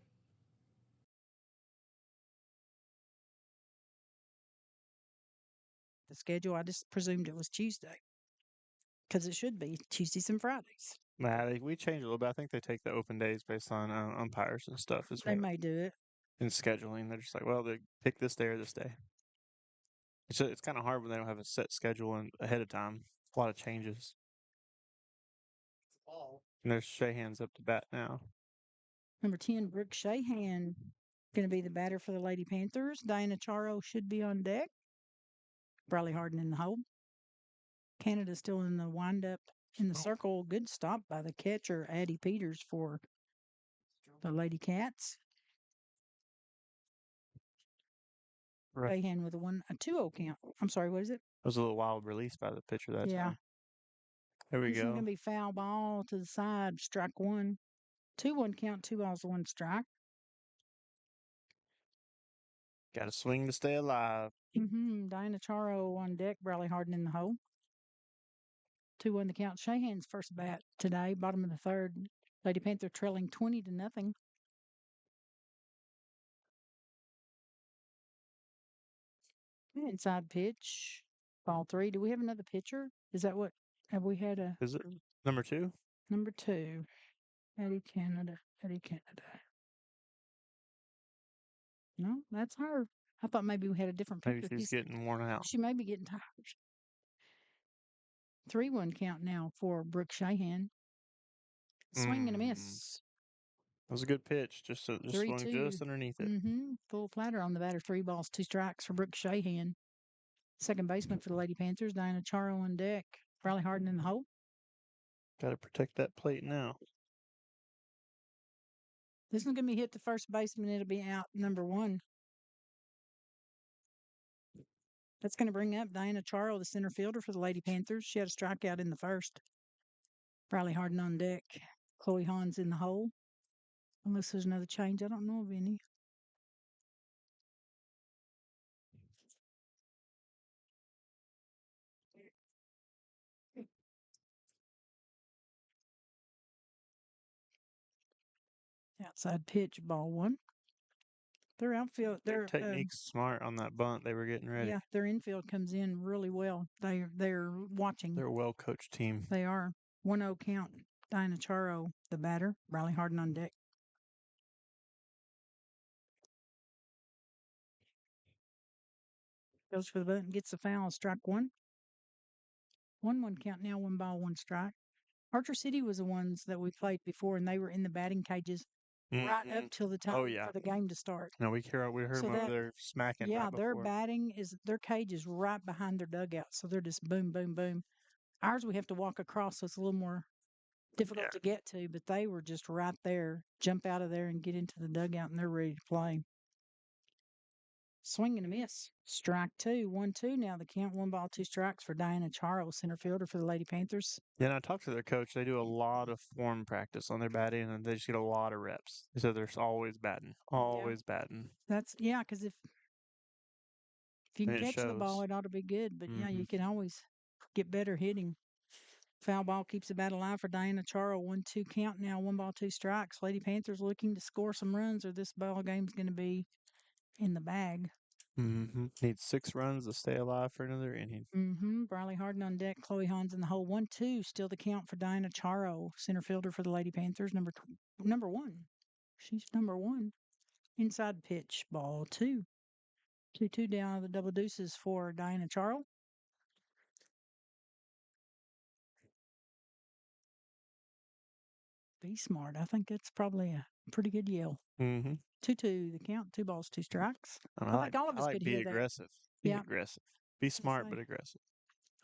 [SPEAKER 1] The schedule, I just presumed it was Tuesday because it should be Tuesdays and Fridays.
[SPEAKER 6] Nah, we changed a little bit. I think they take the open days based on umpires and stuff as
[SPEAKER 1] They
[SPEAKER 6] well.
[SPEAKER 1] may do it.
[SPEAKER 6] In scheduling, they're just like, well, they pick this day or this day. It's kind of hard when they don't have a set schedule ahead of time. A lot of changes. And there's Shahan's up to bat now.
[SPEAKER 1] Number 10, Brooke Shahan, going to be the batter for the Lady Panthers. Diana Charo should be on deck. Bradley Harden in the hole. Canada still in the windup in the circle. Good stop by the catcher, Addie Peters, for the Lady Cats.
[SPEAKER 6] Right.
[SPEAKER 1] Shahan with a 2-0 count. I'm sorry, what is it?
[SPEAKER 6] It was a little wild release by the pitcher that time. There we
[SPEAKER 1] This is
[SPEAKER 6] go.
[SPEAKER 1] going to be foul ball to the side, strike 1. 2-1 count, 2 balls, 1 strike.
[SPEAKER 6] Got to swing to stay alive.
[SPEAKER 1] Diana Charo on deck, Bradley Harden in the hole. 2-1 the count. Shahan's first bat today, bottom of the third. Lady Panther trailing 20-0. Inside pitch, ball 3. Do we have another pitcher? Is that what? Have we had a
[SPEAKER 6] Is it number 2?
[SPEAKER 1] number 2? Eddie Canada. No, that's her. I thought maybe we had a different pitcher.
[SPEAKER 6] Maybe she's getting worn out.
[SPEAKER 1] She may be getting tired. 3-1 count now for Brooke Shahan. Swing and a miss.
[SPEAKER 6] That was a good pitch. Just swung
[SPEAKER 1] 3-2.
[SPEAKER 6] just underneath it.
[SPEAKER 1] Full flatter on the batter. 3 balls, 2 strikes for Brooke Shahan. Second baseman for the Lady Panthers, Diana Charo on deck. Bradley Harden in the hole.
[SPEAKER 6] Got to protect that plate now.
[SPEAKER 1] This one's going to be hit to first baseman. It'll be out number 1. That's going to bring up Diana Charo, the center fielder for the Lady Panthers. She had a strikeout in the first. Bradley Harden on deck. Chloe Hans in the hole. Unless there's another change. I don't know of any. Outside pitch, ball 1. Their outfield,
[SPEAKER 6] their technique's smart on that bunt. They were getting ready.
[SPEAKER 1] Yeah, their infield comes in really well. They're watching.
[SPEAKER 6] They're a well-coached team.
[SPEAKER 1] They are. 1-0 count. Diana Charo, the batter. Bradley Harden on deck. Goes for the button, gets the foul, strike one. 1-1 count now, 1-1 strike. Archer City was the ones that we played before, and they were in the batting cages right up till the time for the game to start.
[SPEAKER 6] No, we heard
[SPEAKER 1] So
[SPEAKER 6] them over there smacking
[SPEAKER 1] Yeah,
[SPEAKER 6] right
[SPEAKER 1] their
[SPEAKER 6] before.
[SPEAKER 1] their cage is right behind their dugout, so they're just boom, boom, boom. Ours we have to walk across, so it's a little more difficult to get to, but they were just right there. Jump out of there and get into the dugout, and they're ready to play. Swing and a miss. Strike two. 1-2 now. The count, 1-2 strikes for Diana Charles, center fielder for the Lady Panthers.
[SPEAKER 6] Yeah, and I talked to their coach. They do a lot of form practice on their batting, and they just get a lot of reps. They said they're always batting, always batting.
[SPEAKER 1] That's because if you can
[SPEAKER 6] And it
[SPEAKER 1] catch the ball,
[SPEAKER 6] shows.
[SPEAKER 1] it ought to be good. But yeah, you
[SPEAKER 6] Mhm.
[SPEAKER 1] can always get better hitting. Foul ball keeps the bat alive for Diana Charles. 1-2 count now. 1-2 strikes. Lady Panthers looking to score some runs, or this ball game's going to be in the bag.
[SPEAKER 6] Needs 6 runs to stay alive for another inning.
[SPEAKER 1] Briley Harden on deck. Chloe Hans in the hole. 1-2. Still the count for Diana Charo, center fielder for the Lady Panthers. Number one. She's number one. Inside pitch. Ball two. 2-2 down the double deuces for Diana Charo. Be smart. I think that's probably a pretty good yell. 2-2 the count. 2-2 strikes. I think all of us could
[SPEAKER 6] be
[SPEAKER 1] hear
[SPEAKER 6] aggressive.
[SPEAKER 1] that.
[SPEAKER 6] Be aggressive. Be smart but aggressive.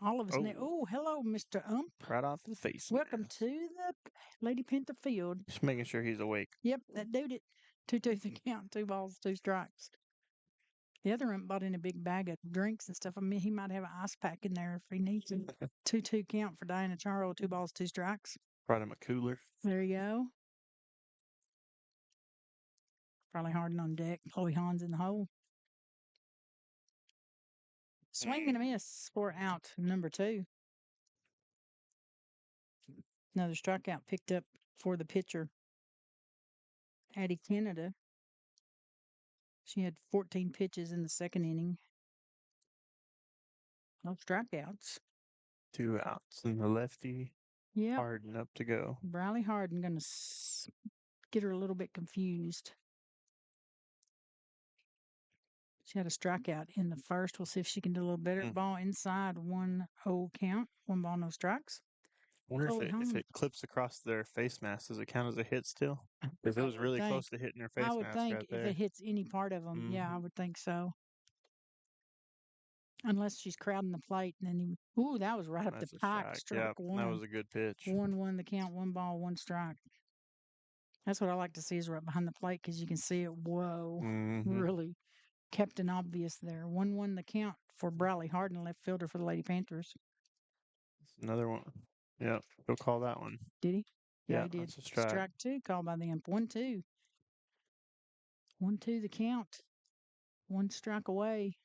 [SPEAKER 1] All of us. Oh, hello, Mr. Ump.
[SPEAKER 6] Right off the face.
[SPEAKER 1] Welcome to the Lady Panther field.
[SPEAKER 6] Just making sure he's awake.
[SPEAKER 1] Yep, that dude it. 2-2 the count. 2-2 strikes. The other ump bought in a big bag of drinks and stuff. I mean, he might have an ice pack in there if he needs it. 2-2 count for Diana Charo. 2-2 strikes.
[SPEAKER 6] Brought him a cooler.
[SPEAKER 1] There you go. Probably Harden on deck. Chloe Hans in the hole. Swing and a miss for out. Number 2. Another strikeout picked up for the pitcher, Addie Canada. She had 14 pitches in the second inning. No strikeouts.
[SPEAKER 6] 2 outs. And the lefty
[SPEAKER 1] Yep.
[SPEAKER 6] Harden up to go.
[SPEAKER 1] Briley Harden going to get her a little bit confused. She had a strikeout in the first. We'll see if she can do a little better. Ball inside. 1-0 count. 1-0 no strikes.
[SPEAKER 6] I wonder if it clips across their face mask, does it count as a hit still? If it was really close to hitting their face mask right there.
[SPEAKER 1] I would think if it hits any part of them, yeah, I would think so. Unless she's crowding the plate, and then that was right up the pike. Strike one.
[SPEAKER 6] That was a good pitch.
[SPEAKER 1] 1-1 the count. 1-1 strike. That's what I like to see is right behind the plate because you can see it. Whoa, really Captain Obvious there. 1-1 the count for Briley Harden, left fielder for the Lady Panthers.
[SPEAKER 6] Another one. Yep, go call that one.
[SPEAKER 1] Did he?
[SPEAKER 6] Yeah,
[SPEAKER 1] he did.
[SPEAKER 6] That's a strike.
[SPEAKER 1] Strike 2 called by the ump. 1-2. 1-2 the count. 1 strike away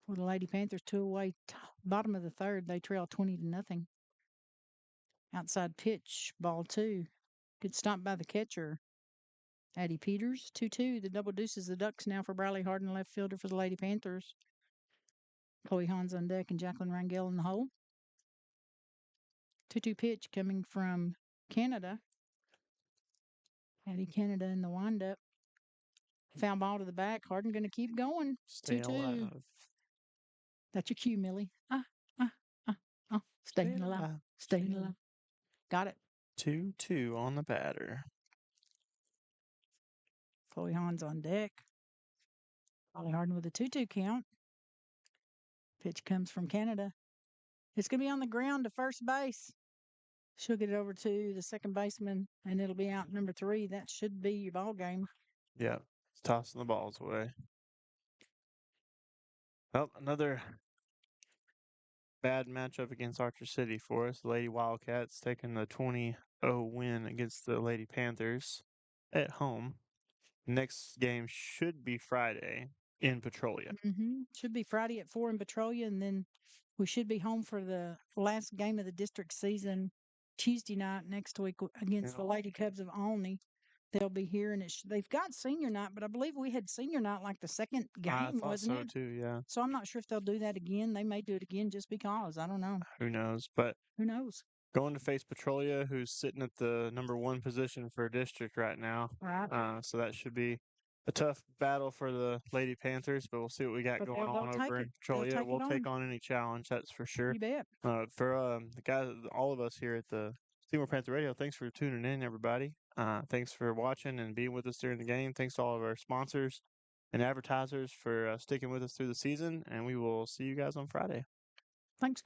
[SPEAKER 1] for the Lady Panthers. 2 away. Bottom of the third, they trail 20-0. Outside pitch, ball 2. Good stop by the catcher, Addie Peters. 2-2. The double deuces the Ducks now for Briley Harden, left fielder for the Lady Panthers. Chloe Hans on deck and Jacqueline Rangel in the hole. 2-2 pitch coming from Canada. Addie Canada in the windup. Foul ball to the back. Harden going to keep going.
[SPEAKER 6] Stay
[SPEAKER 1] 2-2.
[SPEAKER 6] alive.
[SPEAKER 1] That's your cue, Millie. Staying alive. Staying alive. Got it.
[SPEAKER 6] 2-2 on the batter.
[SPEAKER 1] Chloe Hans on deck. Briley Harden with a 2-2 count. Pitch comes from Canada. It's going to be on the ground to first base. She'll get it over to the second baseman, and it'll be out number 3. That should be your ball game.
[SPEAKER 6] Yeah, tossing the balls away. Well, another bad matchup against Archer City for us. The Lady Wildcats taking the 20-0 win against the Lady Panthers at home. Next game should be Friday in Petrolia.
[SPEAKER 1] Should be Friday at 4 in Petrolia, and then we should be home for the last game of the district season Tuesday night next week against the Lady Cubs of Olney. They'll be here, and they've got senior night, but I believe we had senior night like the second game, wasn't it?
[SPEAKER 6] Too, yeah.
[SPEAKER 1] So I'm not sure if they'll do that again. They may do it again just because. I don't know.
[SPEAKER 6] Who knows? But
[SPEAKER 1] who knows?
[SPEAKER 6] Going to face Petrolia, who's sitting at the number 1 position for district right now.
[SPEAKER 1] Right.
[SPEAKER 6] So that should be a tough battle for the Lady Panthers, but we'll see what we got
[SPEAKER 1] But
[SPEAKER 6] going
[SPEAKER 1] they'll
[SPEAKER 6] on
[SPEAKER 1] take
[SPEAKER 6] over
[SPEAKER 1] it.
[SPEAKER 6] in Patrol.
[SPEAKER 1] They'll
[SPEAKER 6] Yeah,
[SPEAKER 1] take
[SPEAKER 6] we'll
[SPEAKER 1] it
[SPEAKER 6] take
[SPEAKER 1] on.
[SPEAKER 6] on any challenge, that's for sure.
[SPEAKER 1] You bet.
[SPEAKER 6] For the guys, all of us here at the Seymour Panther Radio, thanks for tuning in, everybody. Thanks for watching and being with us during the game. Thanks to all of our sponsors and advertisers for sticking with us through the season, and we will see you guys on Friday.
[SPEAKER 1] Thanks, guys.